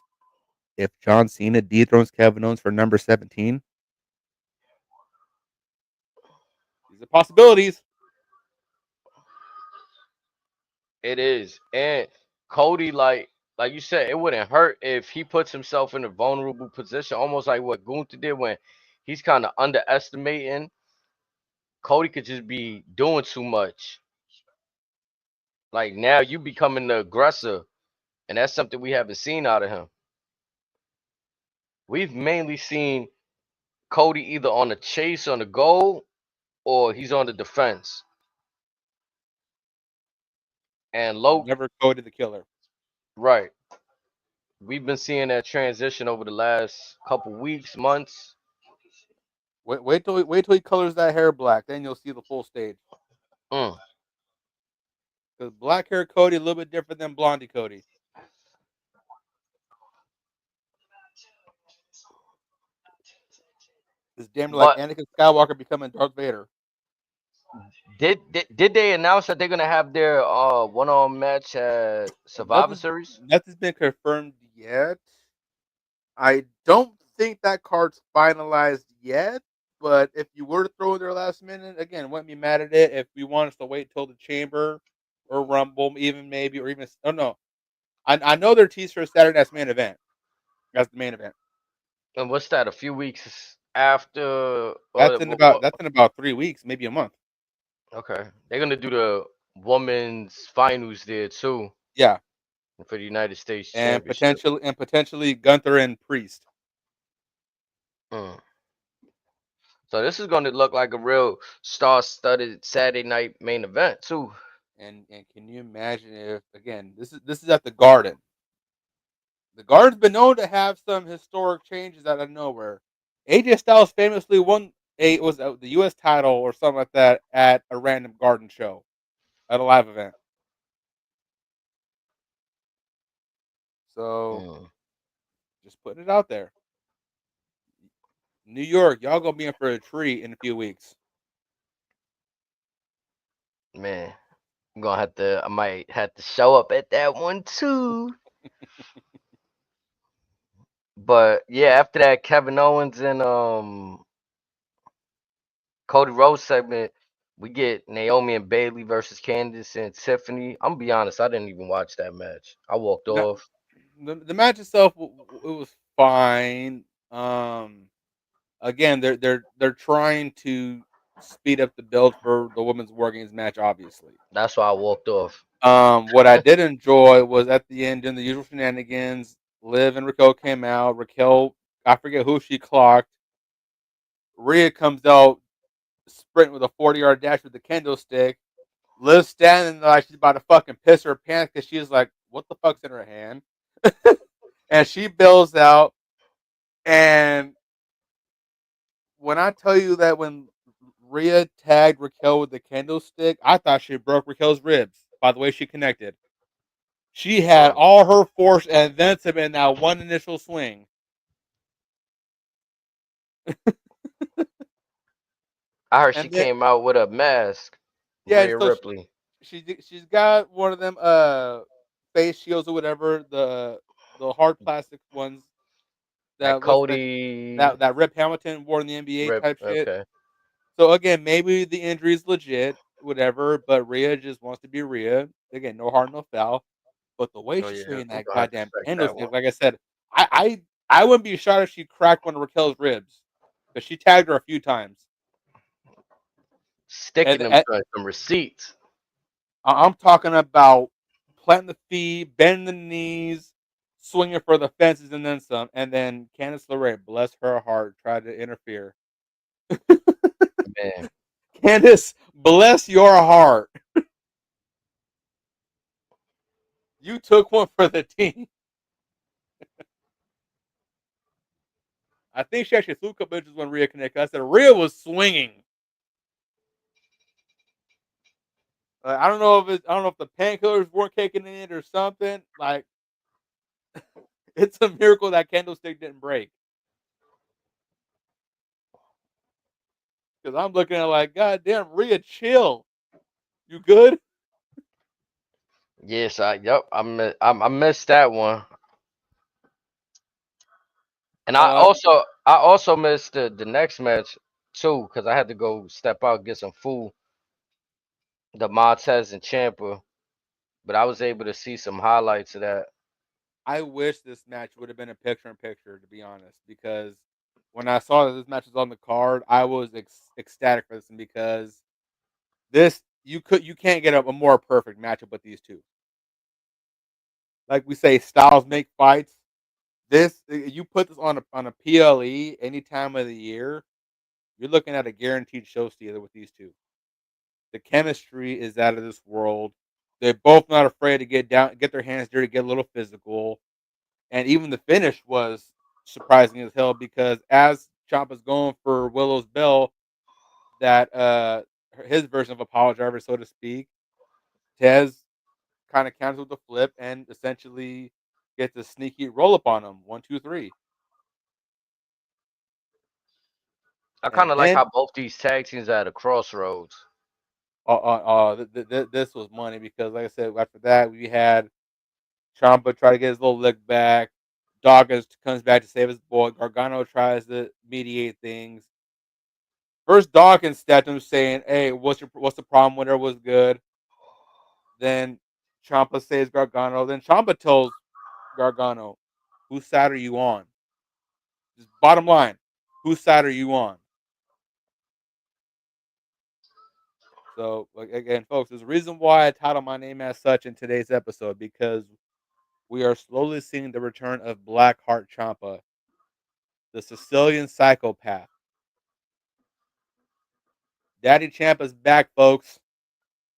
If John Cena dethrones Kevin Owens for number 17? These are possibilities. It is, and Cody, like you said, it wouldn't hurt if he puts himself in a vulnerable position, almost like what Gunther did when he's kind of underestimating. Cody could just be doing too much. Like now, you becoming the aggressor, and that's something we haven't seen out of him. We've mainly seen Cody either on the chase on the goal or he's on the defense. And low, Never Cody the Killer. right? We've been seeing that transition over the last couple weeks, months. Wait till he colors that hair black, then you'll see the full stage. Mm. Because black hair Cody a little bit different than blondie Cody. It's damn near like But Anakin Skywalker becoming Darth Vader. did they announce that they're gonna have their one-on match at Survivor Nothing's Series? nothing's been confirmed yet. I don't think that card's finalized yet. But if you were to throw in there last minute, again, wouldn't be mad at it. If we want us to wait till the Chamber or Rumble, even maybe, or even oh no, I know they're teased for Saturday night's main event. That's the main event. And what's that? A few weeks after? What? That's in about 3 weeks, maybe a month. Okay, they're gonna do the women's finals there too Yeah, for the United States and Championship. potentially Gunther and Priest. Mm. So this is gonna look like a real star-studded Saturday night main event too. And can you imagine if again this is at the Garden. The Garden's been known to have some historic changes out of nowhere. AJ Styles famously won the U.S. title or something like that at a random Garden show at a live event. So Mm. just putting it out there. New York, y'all gonna be in for a treat in a few weeks. Man, I'm gonna have to. I might have to show up at that one too. But yeah, after that Kevin Owens and Cody Rhodes segment, we get Naomi and Bailey versus Candice and Tiffany. I'm gonna be honest, I didn't even watch that match. I walked Now, off. the match itself it was fine. Again, they're trying to speed up the build for the women's War Games match, obviously. That's why I walked off. What I did enjoy was at the end, in the usual shenanigans, Liv and Raquel came out. Raquel, I forget who she clocked. Rhea comes out, sprinting with a 40-yard dash with the kendo stick. Liv standing there like she's about to fucking piss her pants because she's like, what the fuck's in her hand? And she bails out. And when I tell you that when Rhea tagged Raquel with the kendo stick, I thought she broke Raquel's ribs by the way she connected. She had Mm. all her force and then some in that one initial swing. I heard she And then came out with a mask, yeah, Rhea so Ripley. she's got one of them face shields or whatever, the hard plastic ones That that looks like Cody that Rip Hamilton wore in the NBA Rip. type shit. Okay. So again, maybe the injury is legit, whatever, but Rhea just wants to be Rhea. Again, no harm, no foul. But the way Oh she's yeah, swinging I'm that gonna have to goddamn check kendo that stick, one. like I said, I I wouldn't be shocked if she cracked one of Raquel's ribs because she tagged her a few times. Sticking And, them and some receipts. I'm talking about planting the feet, bending the knees, swinging for the fences, and then some. And then Candice LeRae, bless her heart, tried to interfere. Man. Candice, bless your heart. You took one for the team. I think she actually threw a couple inches when Rhea connected. I said Rhea was swinging. I don't know if the painkillers weren't kicking in or something. Like it's a miracle that candlestick didn't break. Because I'm looking at it like, God damn, Rhea, chill. You good? Yes, I missed that one. And Uh, I also missed the next match too, because I had to go step out get some food. The Montez and Champa, but I was able to see some highlights of that. I wish this match would have been a picture in picture, to be honest, because when I saw that this match was on the card, I was ecstatic for this one because this you can't get a more perfect matchup with these two. Like we say, styles make fights. This you put this on a PLE any time of the year, you're looking at a guaranteed show stealer with these two. The chemistry is out of this world. They're both not afraid to get their hands dirty, get a little physical, and even the finish was surprising as hell because as Ciampa's going for Willow's bell, that his version of a power driver, so to speak, Tez kind of counters with the flip and essentially gets a sneaky roll up on him. 1, 2, 3. I kind And of like then how both these tag teams are at a crossroads. this was money because, like I said, after that we had Ciampa try to get his little lick back. Dawkins comes back to save his boy. Gargano tries to mediate things. First, Dawkins stepped him saying, "Hey, what's the problem? Whatever was good." Then Ciampa saves Gargano. Then Ciampa tells Gargano, "Whose side are you on?" Just bottom line, whose side are you on? So, like, again, folks, there's a reason why I titled my name as such in today's episode because we are slowly seeing the return of Blackheart Ciampa, the Sicilian psychopath. Daddy Ciampa's back, folks.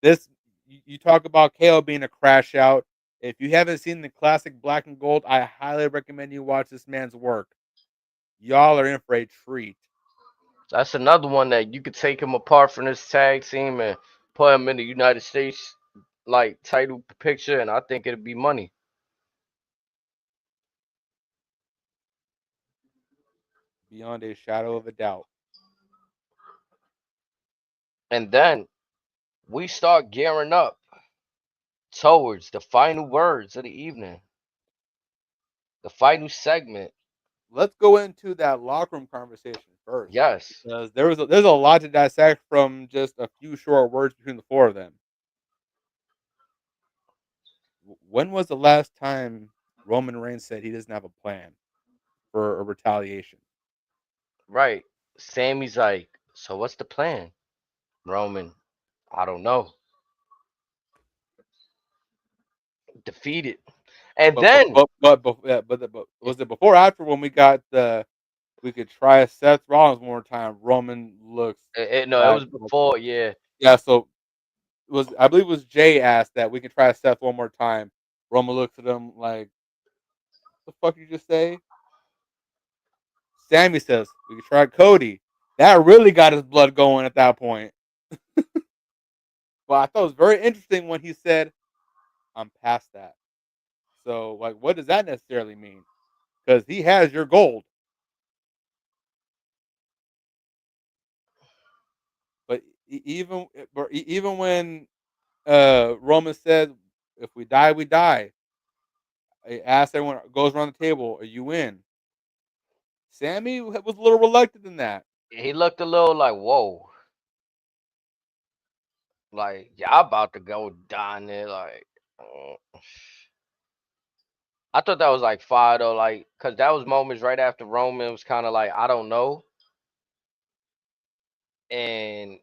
This you talk about KO being a crash out. If you haven't seen the classic Black and Gold, I highly recommend you watch this man's work. Y'all are in for a treat. That's another one that you could take him apart from this tag team and put him in the United States like title picture, and I think it'd be money. Beyond a shadow of a doubt. And then we start gearing up towards the final words of the evening, the final segment. Let's go into that locker room conversation first. Yes, Because there's a lot to dissect from just a few short words between the four of them. When was the last time Roman Reigns said he doesn't have a plan for a retaliation? right. Sammy's like, so what's the plan, Roman? I don't know. Defeated, and then But was it before or after when we could try Seth Rollins one more time? Roman looks no, it like was before. Yeah, yeah. So I believe it was Jay asked that we can try Seth one more time. Roman looks at him like, "The fuck you just say?" Sammy says we can try Cody. That really got his blood going at that point. But I thought it was very interesting when he said, "I'm past that." So like, what does that necessarily mean? Because he has your gold. But even when Roman said, "If we die, we die," I asked everyone goes around the table, "Are you in?" Sammy was a little reluctant in that. he looked a little like, whoa, like y'all about to go down there, like. I thought that was like fire though, like, cause that was moments right after Roman was kind of like, I don't know, and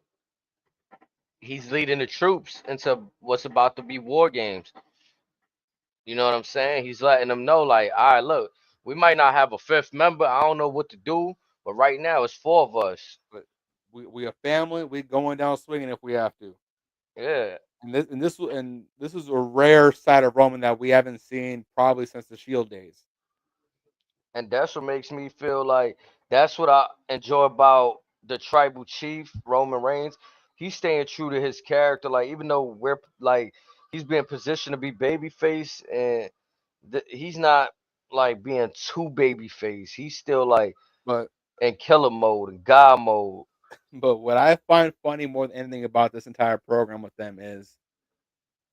he's leading the troops into what's about to be war games. You know what I'm saying? He's letting them know, like, all right, look, we might not have a fifth member. I don't know what to do, but right now it's four of us. But we a family. We going down swinging if we have to. Yeah. And this is a rare side of Roman that we haven't seen probably since the Shield days. And that's what makes me feel like that's what I enjoy about the tribal chief, Roman Reigns. He's staying true to his character. Like, even though we're like, he's being positioned to be babyface, and he's not like being too babyface. He's still like But in killer mode and God mode. what I find funny more than anything about this entire program with them is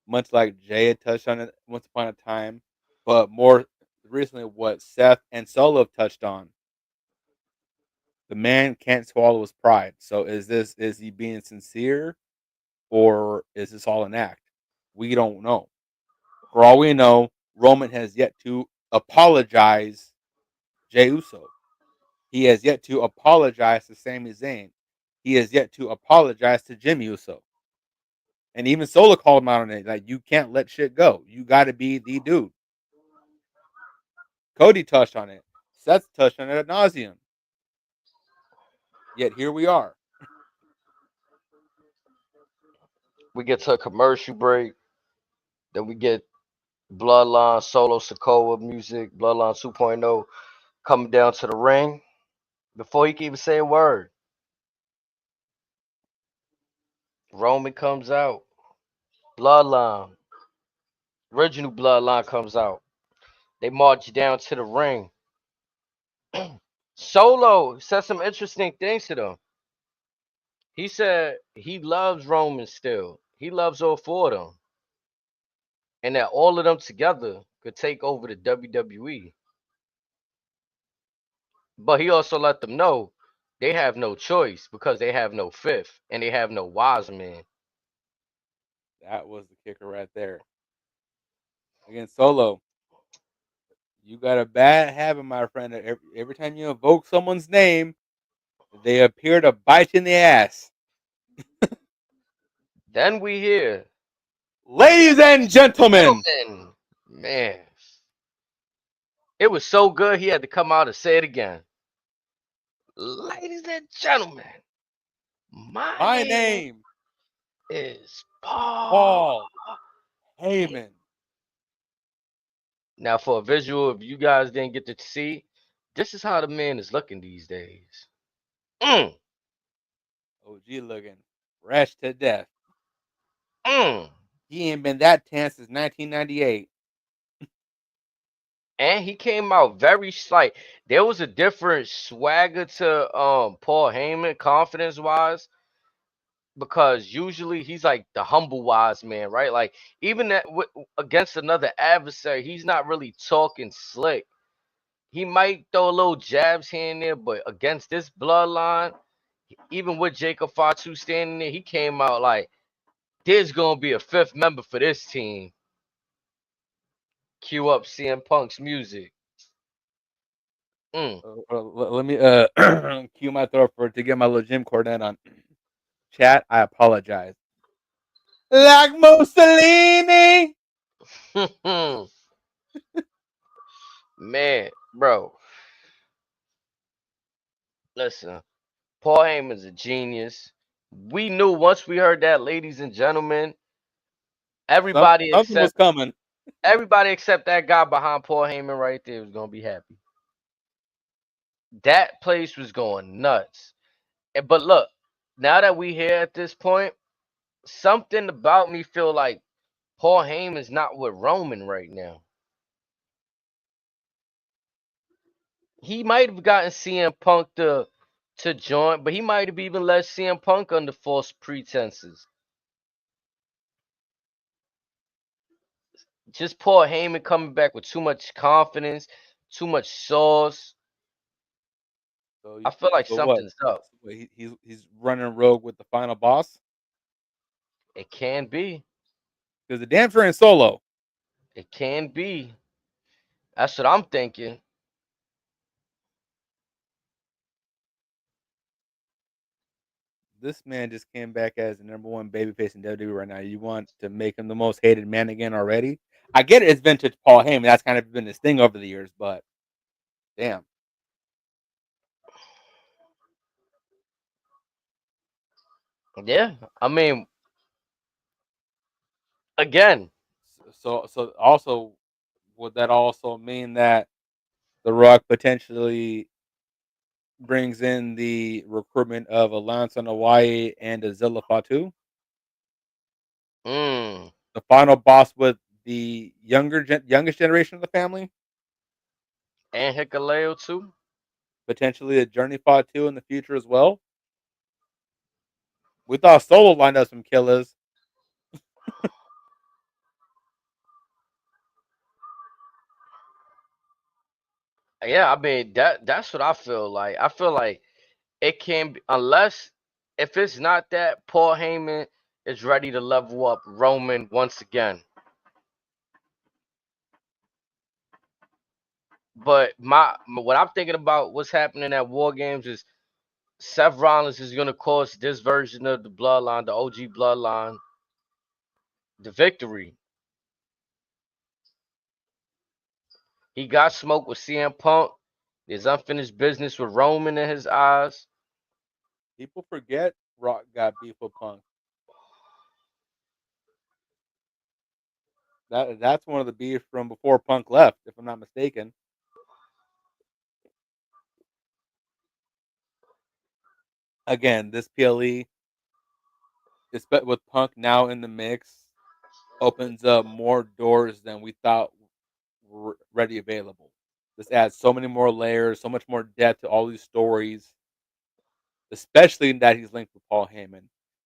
much like Jay had touched on it once upon a time, but more recently what Seth and Solo have touched on. The man can't swallow his pride. So is he being sincere or is this all an act? We don't know. For all we know, Roman has yet to apologize Jey Uso. He has yet to apologize to Sami Zayn. He has yet to apologize to Jimmy Uso. And even Solo called him out on it. Like, you can't let shit go. You got to be the dude. Cody touched on it. Seth touched on it ad nauseum. Yet here we are. We get to a commercial break, then we get Bloodline Solo Sokoa music, Bloodline 2.0 coming down to the ring before he can even say a word. Roman comes out. Bloodline, original Bloodline comes out. They march down to the ring. Solo said some interesting things to them. He said he loves Roman still. He loves all four of them. And that all of them together could take over the WWE. But he also let them know they have no choice because they have no fifth and they have no wise man. That was the kicker right there. Again, Solo, you got a bad habit, my friend. That every time you invoke someone's name, they appear to bite you in the ass. Then we hear, Ladies and gentlemen, gentlemen, man, it was so good he had to come out and say it again. Ladies and gentlemen, my my name name, is Paul. Paul Heyman. Now, for a visual, if you guys didn't get to see, this is how the man is looking these days. Mm, OG looking fresh to death. mm. He ain't been that tan since 1998. And he came out very slight. There was a different swagger to Paul Heyman, confidence wise, because usually he's like the humble wise man, right? Like even against another adversary, he's not really talking slick. He might throw a little jabs here and there, but against this bloodline, even with Jacob Fatu standing there, he came out like there's gonna be a fifth member for this team. Cue up CM Punk's music. Mm. Let me cue my throat for to get my little Jim Cornette on. Chat, I apologize. Like Mussolini. Man, bro, listen. Paul Heyman's a genius. We knew once we heard that, ladies and gentlemen, everybody Something was except coming. everybody except that guy behind Paul Heyman right there was gonna be happy. That place was going nuts. But look, now that we here at this point, something about me feel like Paul Heyman's not with Roman right now. He might have gotten CM Punk to join, but he might have even let CM Punk under false pretenses. Just Paul Heyman coming back with too much confidence, too much sauce. So, I feel like so what? something's up. So he's running rogue with the final boss It can be. because the damn sure ain't Solo. It can be. That's what I'm thinking. This man just came back as the number one babyface in WWE right now. You want to make him the most hated man again already? I get it. It's vintage Paul Heyman. That's kind of been his thing over the years, but damn. Yeah, I mean, again, So also, would that also mean that The Rock potentially brings in the recruitment of Alonso Hawaii and Azilla Fatu, mm, the final boss with the youngest generation of the family, and Hikaleo too. potentially a Journey Fatu in the future as well. We thought Solo lined up some killers. Yeah, I mean that's what I feel like. I feel like it can be, unless if it's not that Paul Heyman is ready to level up Roman once again. But what I'm thinking about what's happening at War Games is Seth Rollins is gonna cost this version of the Bloodline, the OG Bloodline, the victory. He got smoked with CM Punk. There's unfinished business with Roman in his eyes. People forget Rock got beef with Punk. That's one of the beefs from before Punk left, if I'm not mistaken. Again, this PLE, with Punk now in the mix, opens up more doors than we thought were ready available. This adds so many more layers, so much more depth to all these stories, especially that he's linked with Paul Heyman.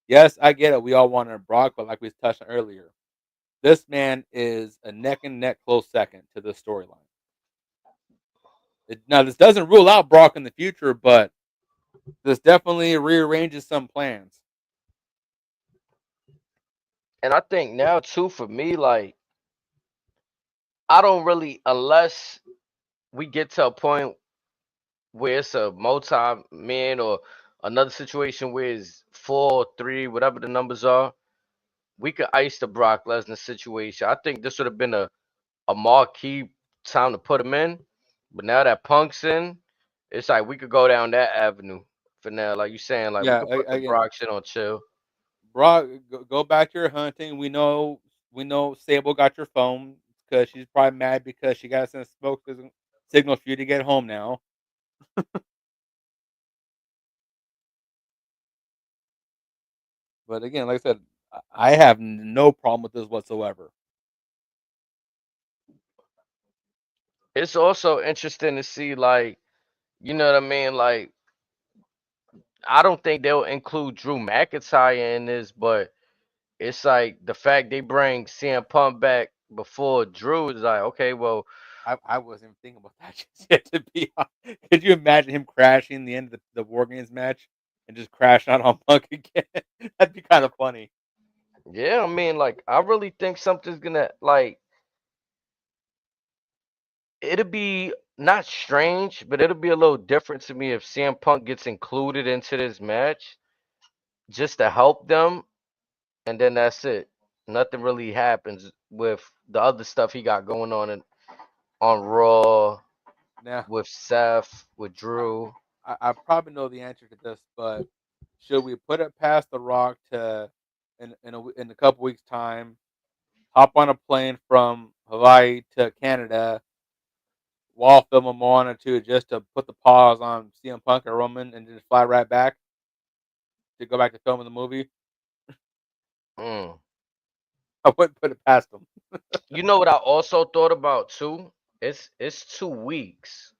Yes, I get it. We all wanted Brock, but like we touched on earlier, this man is a neck and neck close second to this storyline. Now, this doesn't rule out Brock in the future, but this definitely rearranges some plans. And I think now too for me, like I don't really unless we get to a point where it's a multi man or another situation where it's 4-3, whatever the numbers are, we could ice the Brock Lesnar situation. I think this would have been a marquee time to put him in. But now that Punk's in, it's like we could go down that avenue for now. Like you saying, like we Yeah, could put the again, Brock shit on chill. Brock, go back to your hunting. We know Sable got your phone because she's probably mad because she got to send a smoke signal for you to get home now. But again, like I said, I have no problem with this whatsoever. It's also interesting to see, like, you know what I mean? Like, I don't think they'll include Drew McIntyre in this, but it's like the fact they bring CM Punk back before Drew is like, okay, well, I wasn't even thinking about that just yet. To be honest, could you imagine him crashing the end of the War Games match and just crash out on Punk again? That'd be kind of funny. yeah, I mean, like, I really think something's gonna like it'll be not strange, but it'll be a little different to me if CM Punk gets included into this match just to help them, and then that's it. Nothing really happens with the other stuff he got going on Raw Now, with Seth, with I, Drew. I probably know the answer to this, but should we put it past The Rock to in a couple weeks time, hop on a plane from Hawaii to Canada, while filming Moana 2 just to put the pause on CM Punk or Roman and just fly right back to go back to filming the movie? Mm. I wouldn't put it past them. You know what I also thought about too? It's 2 weeks.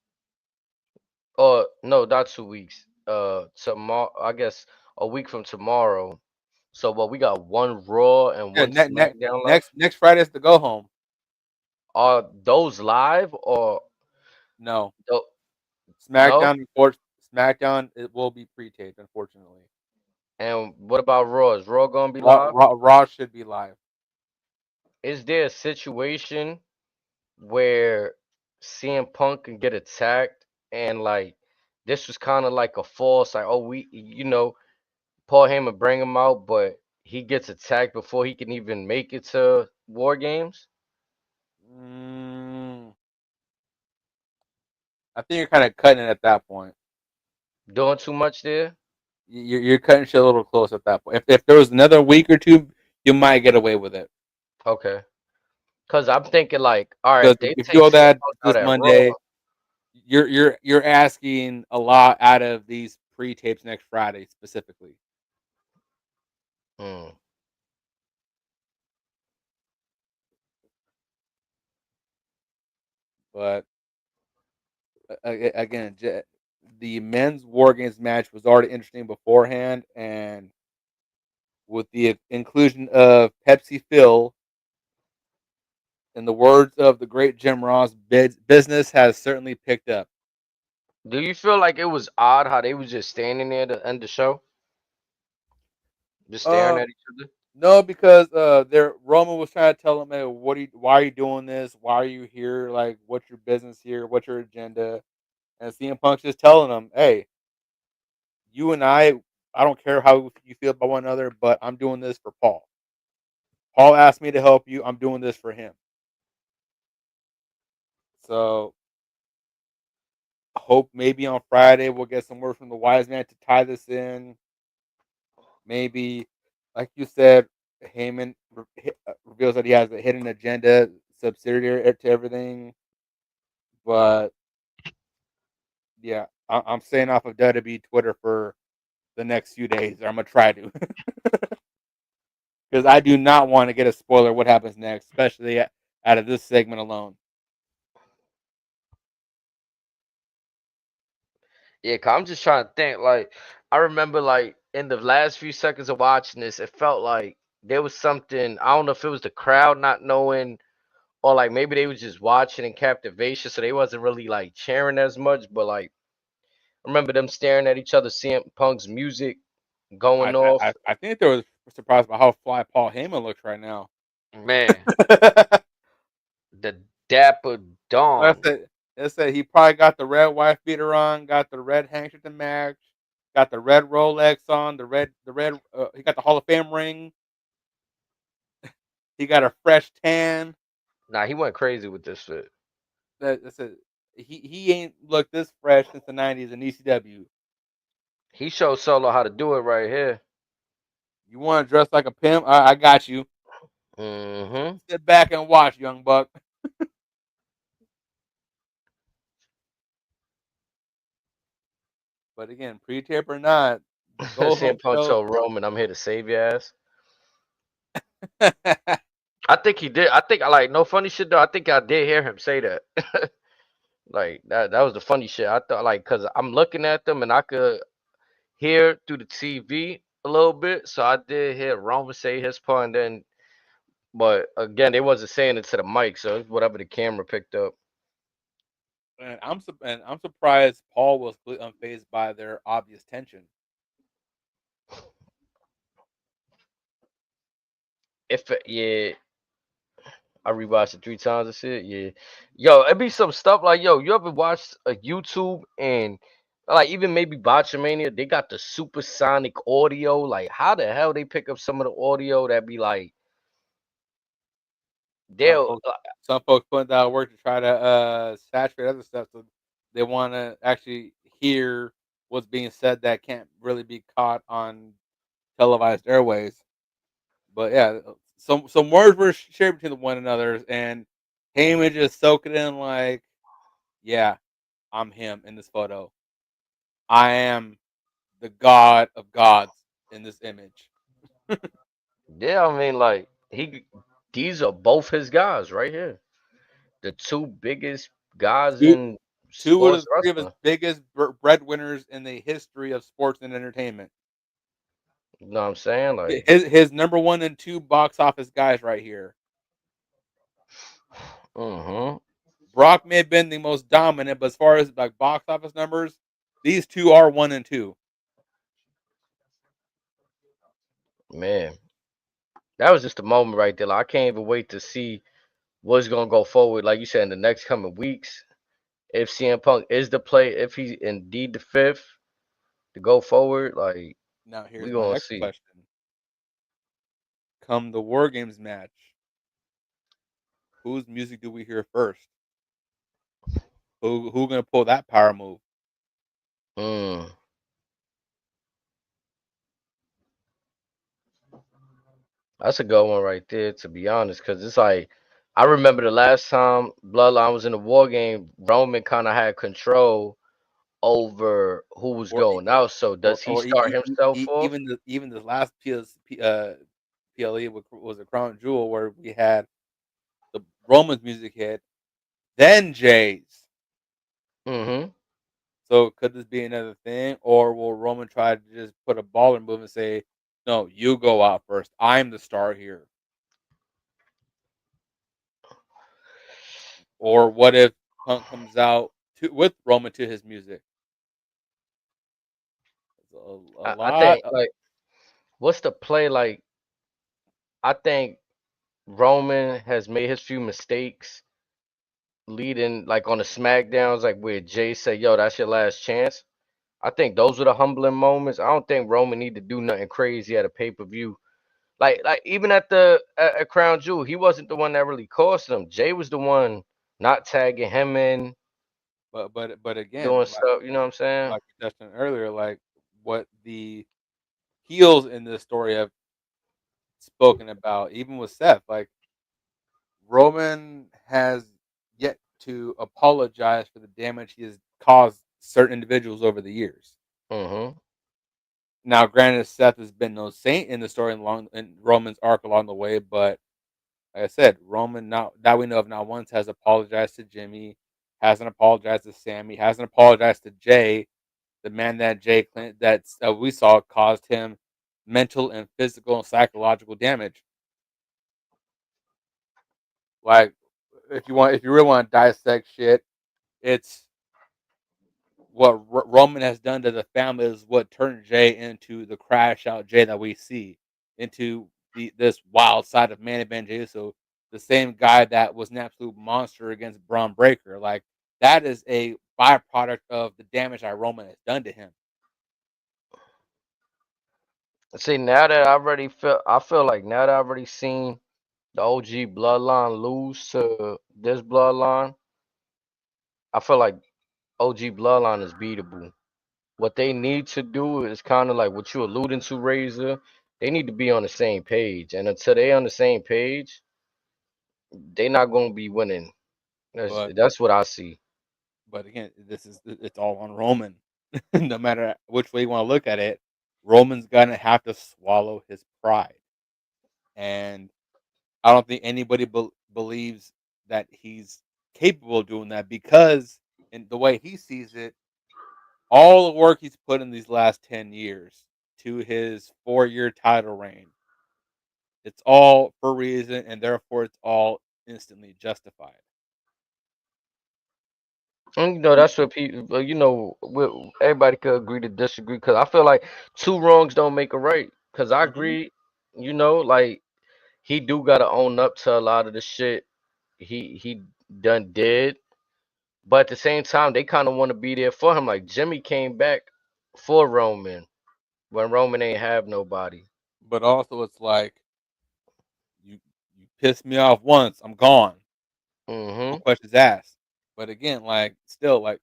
Or no, not 2 weeks. Tomorrow, I guess a week from tomorrow. So what we got one Raw and Yeah, one SmackDown left. next Friday's the go home. Are those live or No, tho- no? SmackDown. SmackDown it will be pre-taped, unfortunately. And what about Raw? Is Raw gonna be live? Raw should be live. Is there a situation where CM Punk and get attacked, and like this was kind of like a false, like, oh, Paul Heyman bring him out, but he gets attacked before he can even make it to War Games. Mm, I think you're kind of cutting it at that point. Doing too much there. You're cutting shit a little close at that point. If there was another week or two, you might get away with it. Okay, because I'm thinking like, all right, Because if they if you take go CM that Punk out this at Raw, Monday, you're asking a lot out of these pre-tapes next Friday specifically. mm, But again, the men's War Games match was already interesting beforehand, and with the inclusion of Pepsi Phil, in the words of the great Jim Ross, business has certainly picked up. do you feel like it was odd how they was just standing there to end the show, just staring Uh, at each other? no, because their Roman was trying to tell him, "Hey, why are you doing this? Why are you here? Like, what's your business here? What's your agenda?" And CM Punk's just telling him, "Hey, you and I don't care how you feel about one another, but I'm doing this for Paul. Paul asked me to help you. I'm doing this for him. So hope maybe on Friday we'll get some word from the wise man to tie this in. Maybe, like you said, Heyman reveals that he has a hidden agenda subsidiary to everything. But yeah, I'm staying off of WWE Twitter for the next few days. Or I'm gonna try to, because I do not want to get a spoiler what happens next, especially out of this segment alone. Yeah, cause I'm just trying to think. Like, I remember, like, in the last few seconds of watching this, it felt like there was something. I don't know if it was the crowd not knowing, or like maybe they was just watching in captivation, so they wasn't really like cheering as much. But like, I remember them staring at each other, seeing Punk's music going off. I think they were surprised by how fly Paul Heyman looks right now. Man, Like the Dapper I Dawn. said, he probably got the red wife beater on, got the red handkerchief to match, got the red Rolex on, the red. He got the Hall of Fame ring. He got a fresh tan. Nah, he went crazy with this shit. That's it. He ain't looked this fresh since the '90s in ECW. He showed Solo how to do it right here. You want to dress like a pimp? I got you. Mm-hmm. Sit back and watch, young buck. But again, pre-tape or not, the go home CM Punk show. told Roman, "I'm here to save your ass." I think he did. I think I like no funny shit though. I think I did hear him say that. Like that was the funny shit. I thought like cause I'm looking at them and I could hear through the TV a little bit. So I did hear Roman say his part and then but again they wasn't saying it to the mic, so it's whatever the camera picked up. And I'm surprised Paul was completely unfazed by their obvious tension. Yeah, I rewatched it 3 times and shit. Yeah. Yo, it be some stuff like yo, you ever watch a YouTube and like even maybe Botchamania, they got the supersonic audio. Like how the hell they pick up some of the audio that be like Some they'll folks, some folks put that work to try to saturate other stuff, so they want to actually hear what's being said that can't really be caught on televised airways. But yeah, some words were shared between one another, and Heyman just soak it in like, yeah, I'm him in this photo. I am the god of gods in this image. yeah, I mean like these are both his guys right here. The two biggest guys Two, in two of sports the three of his wrestling. biggest breadwinners in the history of sports and entertainment. You know what I'm saying? Like His number one and two box office guys right here. mm-hmm. Brock may have been the most dominant, but as far as like box office numbers, these two are one and two. Man. That was just a moment right there. Like, I can't even wait to see what's gonna go forward, like you said, in the next coming weeks. if CM Punk is the play, if he's indeed the fifth to go forward, like Now we here's my gonna next see. question: come the War Games match, whose music do we hear first? Who gonna pull that power move? Mm. That's a good one right there, to be honest, because it's like I remember the last time Bloodline was in the war game, Roman kind of had control over who was Or going out. So does he start himself off? even the last PLE was a Crown Jewel where we had the Roman's music hit, then Jay's. Mm-hmm. So could this be another thing, or will Roman try to just put a baller move and say, "No, you go out first. I'm the star here." Or what if Punk comes out with Roman to his music? It's a I lot. think like what's the play like? I think Roman has made his few mistakes leading like on the SmackDowns, like where Jay said, "Yo, that's your last chance." I think those are the humbling moments. I don't think Roman need to do nothing crazy at a pay-per-view. Like even at Crown Jewel, he wasn't the one that really cost him. Jay was the one not tagging him in, But again, doing stuff. You know what I'm saying? like you touched on earlier, like what the heels in this story have spoken about, even with Seth, like Roman has yet to apologize for the damage he has caused certain individuals over the years. Mm-hmm. Now, granted, Seth has been no saint in the story along in Roman's arc along the way, but like I said, Roman now that we know of not once has apologized to Jimmy, hasn't apologized to Sammy, hasn't apologized to Jay, the man that that we saw caused him mental and physical and psychological damage. Like, if you really want to dissect shit, it's what Roman has done to the family is what turned Jay into the crash out Jay that we see, into this wild side of Man Event Jay. So the same guy that was an absolute monster against Braun Breaker, like that is a byproduct of the damage that Roman has done to him. See, now that I feel like now that I've already seen the OG bloodline lose to this bloodline, I feel like OG bloodline is beatable. What they need to do is kind of like what you alluding to, Razor. They need to be on the same page, and until they on the same page, they not gonna be winning. But That's what I see. again, it's all on Roman. No matter which way you want to look at it, Roman's gonna have to swallow his pride, and I don't think anybody believes that he's capable of doing that because, in the way he sees it, all the work he's put in these last 10 years to his 4-year title reign, it's all for a reason, and therefore it's all instantly justified. And that's what people, everybody could agree to disagree. Because I feel like two wrongs don't make a right. Because I Mm-hmm. agree, like he do gotta own up to a lot of the shit he done did. But at the same time, they kind of want to be there for him. Like Jimmy came back for Roman when Roman ain't have nobody. But also, it's like you you pissed me off once, I'm gone. No Hmm. questions asked. But again, like still, like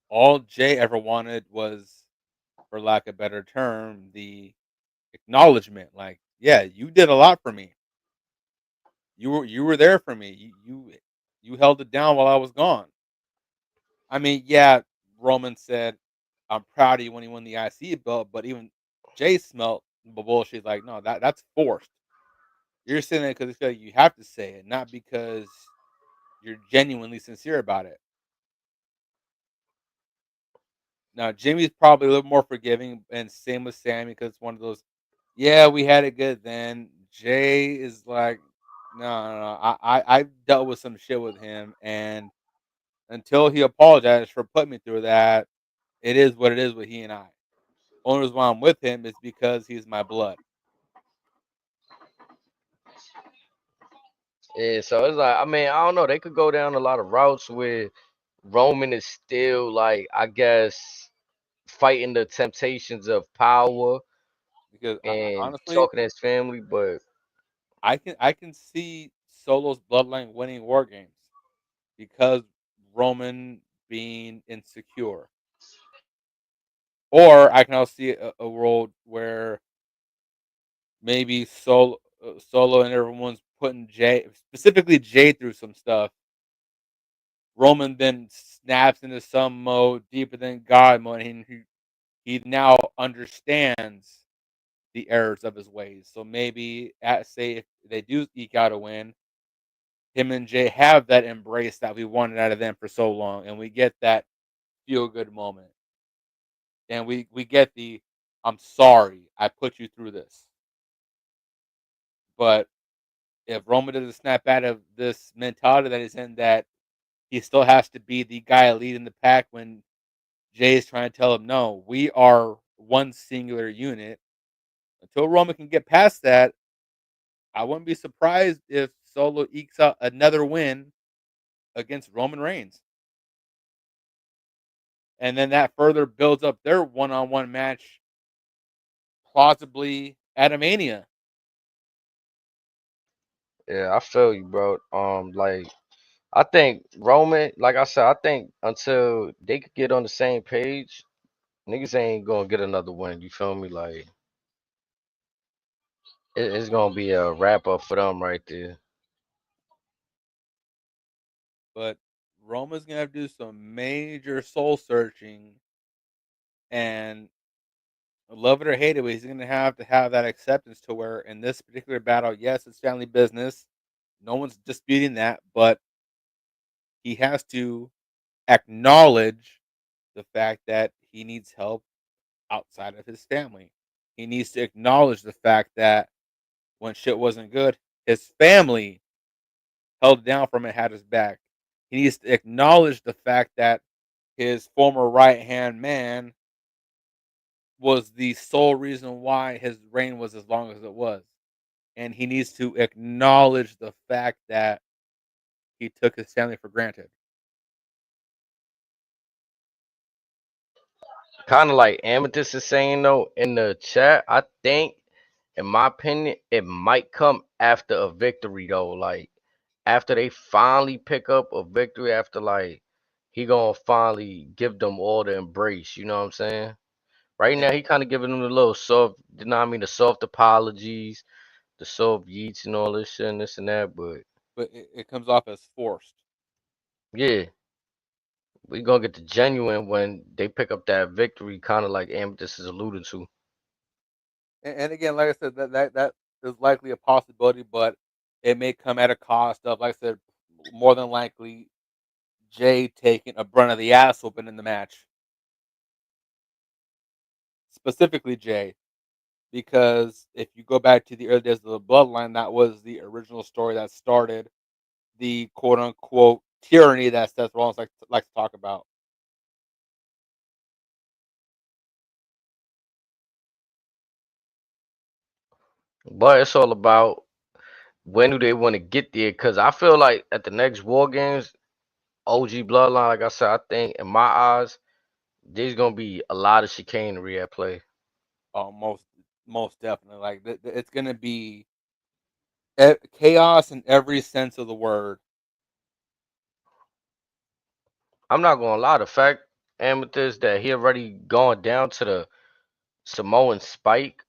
all Jay ever wanted was, for lack of a better term, the acknowledgement. Like, yeah, you did a lot for me. You were there for me. You held it down while I was gone. I mean, yeah, Roman said, "I'm proud of you" when he won the IC belt, but even Jay smelt the bullshit. Like, no, that's forced. You're saying that because you have to say it, not because you're genuinely sincere about it. Now, Jimmy's probably a little more forgiving, and same with Sammy because it's one of those. Yeah, we had it good then. Jay is like, no, no, no. I dealt with some shit with him, and until he apologized for putting me through that, it is what it is with he and I. Only reason why I'm with him is because he's my blood. Yeah, so it's like I mean I don't know. They could go down a lot of routes with Roman is still like, I guess, fighting the temptations of power because and honestly, talking to his family, but I can see Solo's bloodline winning war games because Roman being insecure, or I can also see a world where maybe Solo and everyone's putting Jay, specifically Jay, through some stuff. Roman then snaps into some mode deeper than God mode, and he now understands the errors of his ways. So maybe, at say, if they do eke out a win, him and Jay have that embrace that we wanted out of them for so long, and we get that feel good moment, and we get the "I'm sorry, I put you through this." But if Roman doesn't snap out of this mentality that he's in, that he still has to be the guy leading the pack when Jay is trying to tell him, "No, we are one singular unit." Until Roman can get past that, I wouldn't be surprised if Solo ekes out another win against Roman Reigns. And then that further builds up their one-on-one match, plausibly at a Mania. yeah, I feel you, bro. Like I think Roman, like I said, I think until they could get on the same page, niggas ain't gonna get another win. You feel me? Like it's gonna be a wrap up for them right there. But Roman's gonna have to do some major soul searching, and love it or hate it, but he's gonna have to have that acceptance to where in this particular battle, yes, it's family business. No one's disputing that, but he has to acknowledge the fact that he needs help outside of his family. He needs to acknowledge the fact that when shit wasn't good, his family held down from it, had his back. He needs to acknowledge the fact that his former right hand man was the sole reason why his reign was as long as it was. And he needs to acknowledge the fact that he took his family for granted. Kind of like Amethyst is saying though in the chat. I think, in my opinion, it might come after a victory though. Like after they finally pick up a victory, after like he gonna finally give them all the embrace. You know what I'm saying? Right And, now, he kind of giving them a little soft, you know what I mean, the soft apologies, the soft yeets and all this shit and this and that. But but it comes off as forced. yeah, we gonna get the genuine when they pick up that victory, kind of like Amethyst is alluded to. And again, like I said, that is likely a possibility, but it may come at a cost of, like I said, more than likely Jay taking a brunt of the ass whooping in the match. Specifically Jay, because if you go back to the early days of the Bloodline, that was the original story that started the quote unquote tyranny that Seth Rollins likes to talk about. But it's all about when do they want to get there? Cause I feel like at the next War Games, OG Bloodline, like I said, I think in my eyes, there's gonna be a lot of chicanery at play. Oh, most definitely. Like it's gonna be chaos in every sense of the word. I'm not gonna lie, the fact Amethyst that he already gone down to the Samoan Spike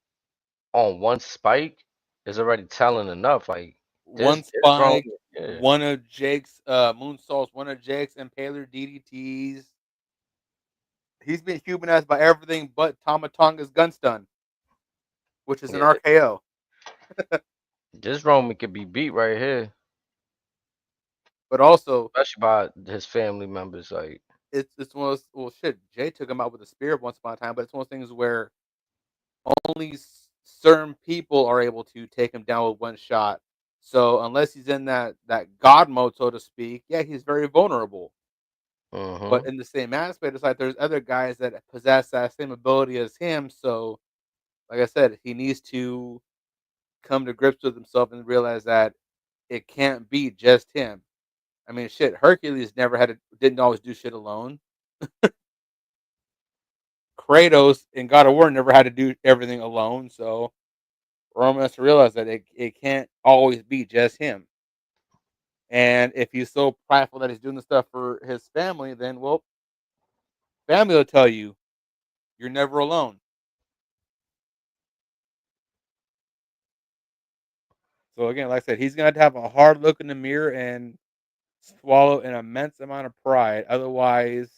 on one spike is already telling enough. Like One this wrong. spike, Yeah, one of Jake's moonsaults, one of Jake's impaler DDTs. He's been humanized by everything but Tamatonga's gun stun, which is an yeah. RKO. This Roman could be beat right here, But also, especially by his family members. Like, it's one of those, well, shit. Jay took him out with a spear once upon a time, but it's one of those things where only certain people are able to take him down with one shot. So unless he's in that god mode, so to speak, yeah, he's very vulnerable. But mm-hmm. in the same aspect, it's like there's other guys that possess that same ability as him. So, like I said, he needs to come to grips with himself and realize that it can't be just him. I mean, shit, Hercules didn't always do shit alone. Kratos in God of War never had to do everything alone, so Roman has to realize that it can't always be just him. And if he's so prideful that he's doing the stuff for his family, then, well, family will tell you, you're never alone. So again, like I said, he's going to have a hard look in the mirror and swallow an immense amount of pride. Otherwise,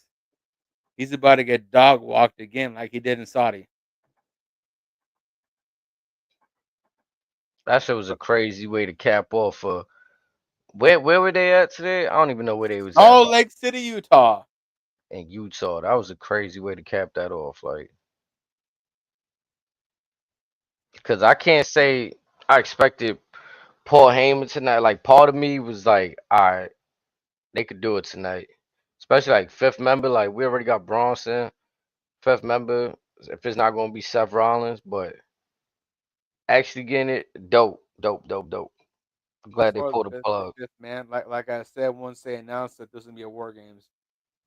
he's about to get dog walked again like he did in Saudi. That shit was a crazy way to cap off. Where were they at today? I don't even know where they was at. Oh, Lake City, Utah. In Utah. That was a crazy way to cap that off. Like, because I can't say I expected Paul Heyman tonight. Like, part of me was like, all right, they could do it tonight. Especially like fifth member. Like, we already got Bronson, fifth member. If it's not going to be Seth Rollins, but actually getting it, dope. I'm As glad they far as pulled the the plug. fifth man, like I said, once they announced that there's gonna be a War Games,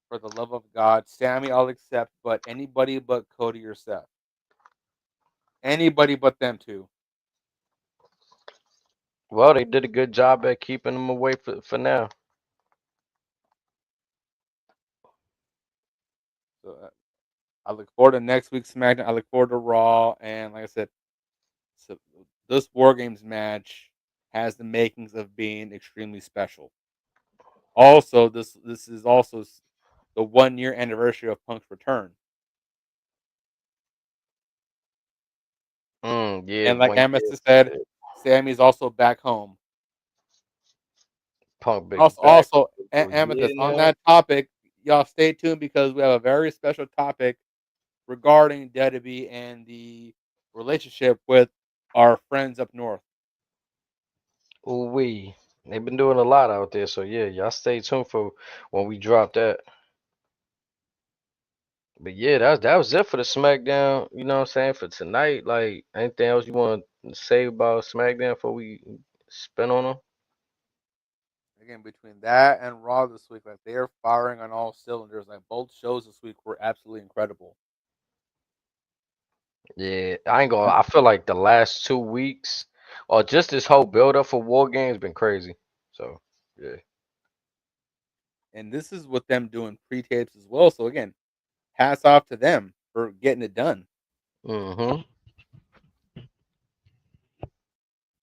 for the love of God, Sammy I'll accept, but anybody but Cody or Seth. Anybody but them two. Well, they did a good job at keeping them away for now. So I look forward to next week's SmackDown. I look forward to Raw, and like I said, so this War Games match has the makings of being extremely special. Also, this is also the 1 year anniversary of Punk's return. Yeah, And like 1 year. Amos said, Sammy's also back home. Punk big Also, back. also For a Amethyst, year on now. that topic, y'all stay tuned because we have a very special topic regarding WWE and the relationship with our friends up north. Ooh wee. They've been doing a lot out there, so yeah, y'all stay tuned for when we drop that. But yeah, that was it for the SmackDown. You know what I'm saying, for tonight. Like, anything else you want to say about SmackDown before we spin on them? Again, between that and Raw this week, like they're firing on all cylinders. Like both shows this week were absolutely incredible. Yeah, I ain't gonna. I feel like the last 2 weeks, or just this whole build up for War Games, been crazy. So yeah. And this is with them doing pre-tapes as well. So again, hats off to them for getting it done. hmm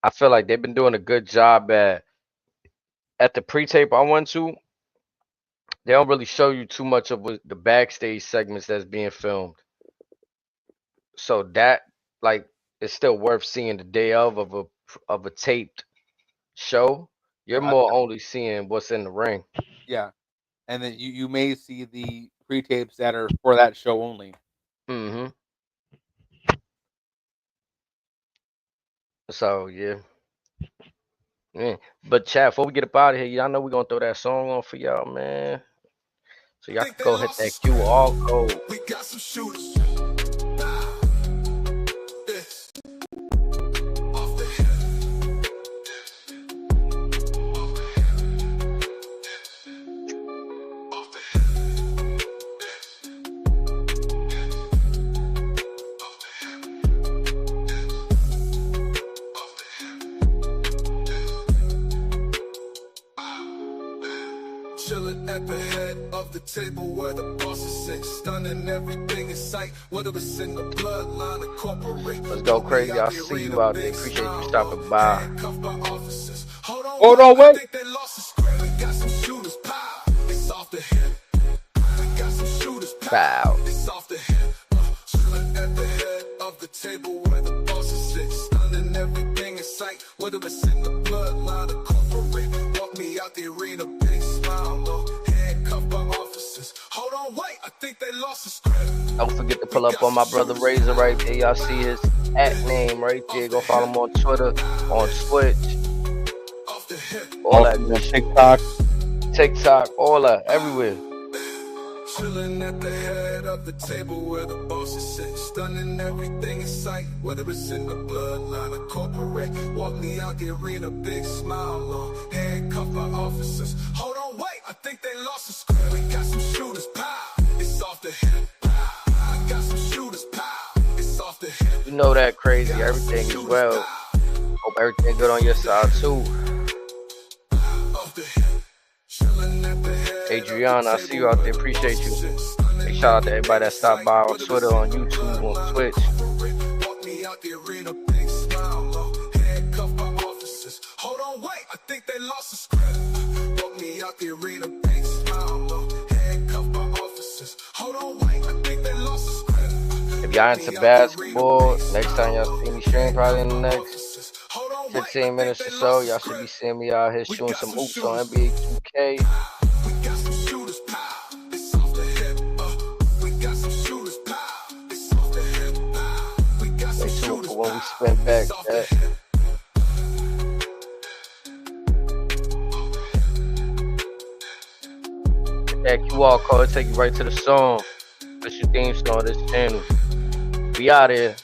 I feel like they've been doing a good job at the pre-tape I went to. They don't really show you too much of the backstage segments that's being filmed. So that, like, is still worth seeing the day of a taped show. You're Yeah, more only seeing what's in the ring. yeah. And then you may see the pre-tapes that are for that show only. hmm So yeah. Yeah. But chat, before we get up out of here, y'all know we're gonna throw that song on for y'all, man. So y'all can Think they go hit lost that the QR script. code. We got some shooters. This off the hip. Off the hip. Chilling at the head of the table where the bosses sit, stunning everything in sight. Whether it's in the bloodline or corporate. Let's go crazy. I'll see you out there. Appreciate you stopping by. Handcuffed by officers. Hold on, I wait. think they lost the script. We got some shooters, pow. It's off the hip. We got some shooters, pow. Bow. It's off the hip. Chilling at the head of the table where the bosses sit, stunning everything in sight. Whether it's in the bloodline or corporate. Walk me out the arena, big smile, low. Handcuffed by officers. Hold on, wait. I think they lost the script. Don't forget to pull up on my brother Razor right there. Y'all see his @ name right there. Go follow him on Twitter, on Twitch, Off the hip. all that On good shit. TikTok. all that, everywhere. Chilling at the head of the table where the bosses sit, stunning everything in sight. Whether it's in the bloodline or corporate. Walk me out the arena, big smile, low. Handcuffed by officers. Hold on. You know that crazy. Everything is well. Hope everything good on your side too. Adriana, I see you out there. Appreciate you. Big shout out to everybody that stopped by on Twitter, on YouTube, on Twitch. Hold on, wait, I think they lost the script. Walk me out the arena, big smile, low. Handcuffed by officers. Hold on, wait, I think they lost the script. If y'all into basketball, next time y'all see me stream, probably in the next 15 minutes or so, y'all should be seeing me out here shooting some hoops on NBA 2K. We got some shooters, pow. It's off the hip. We got some shooters, pow. It's off the hip. We got some shooters, when we spin back that. That QR code take you right to the song. That's your theme song of this channel. We out here.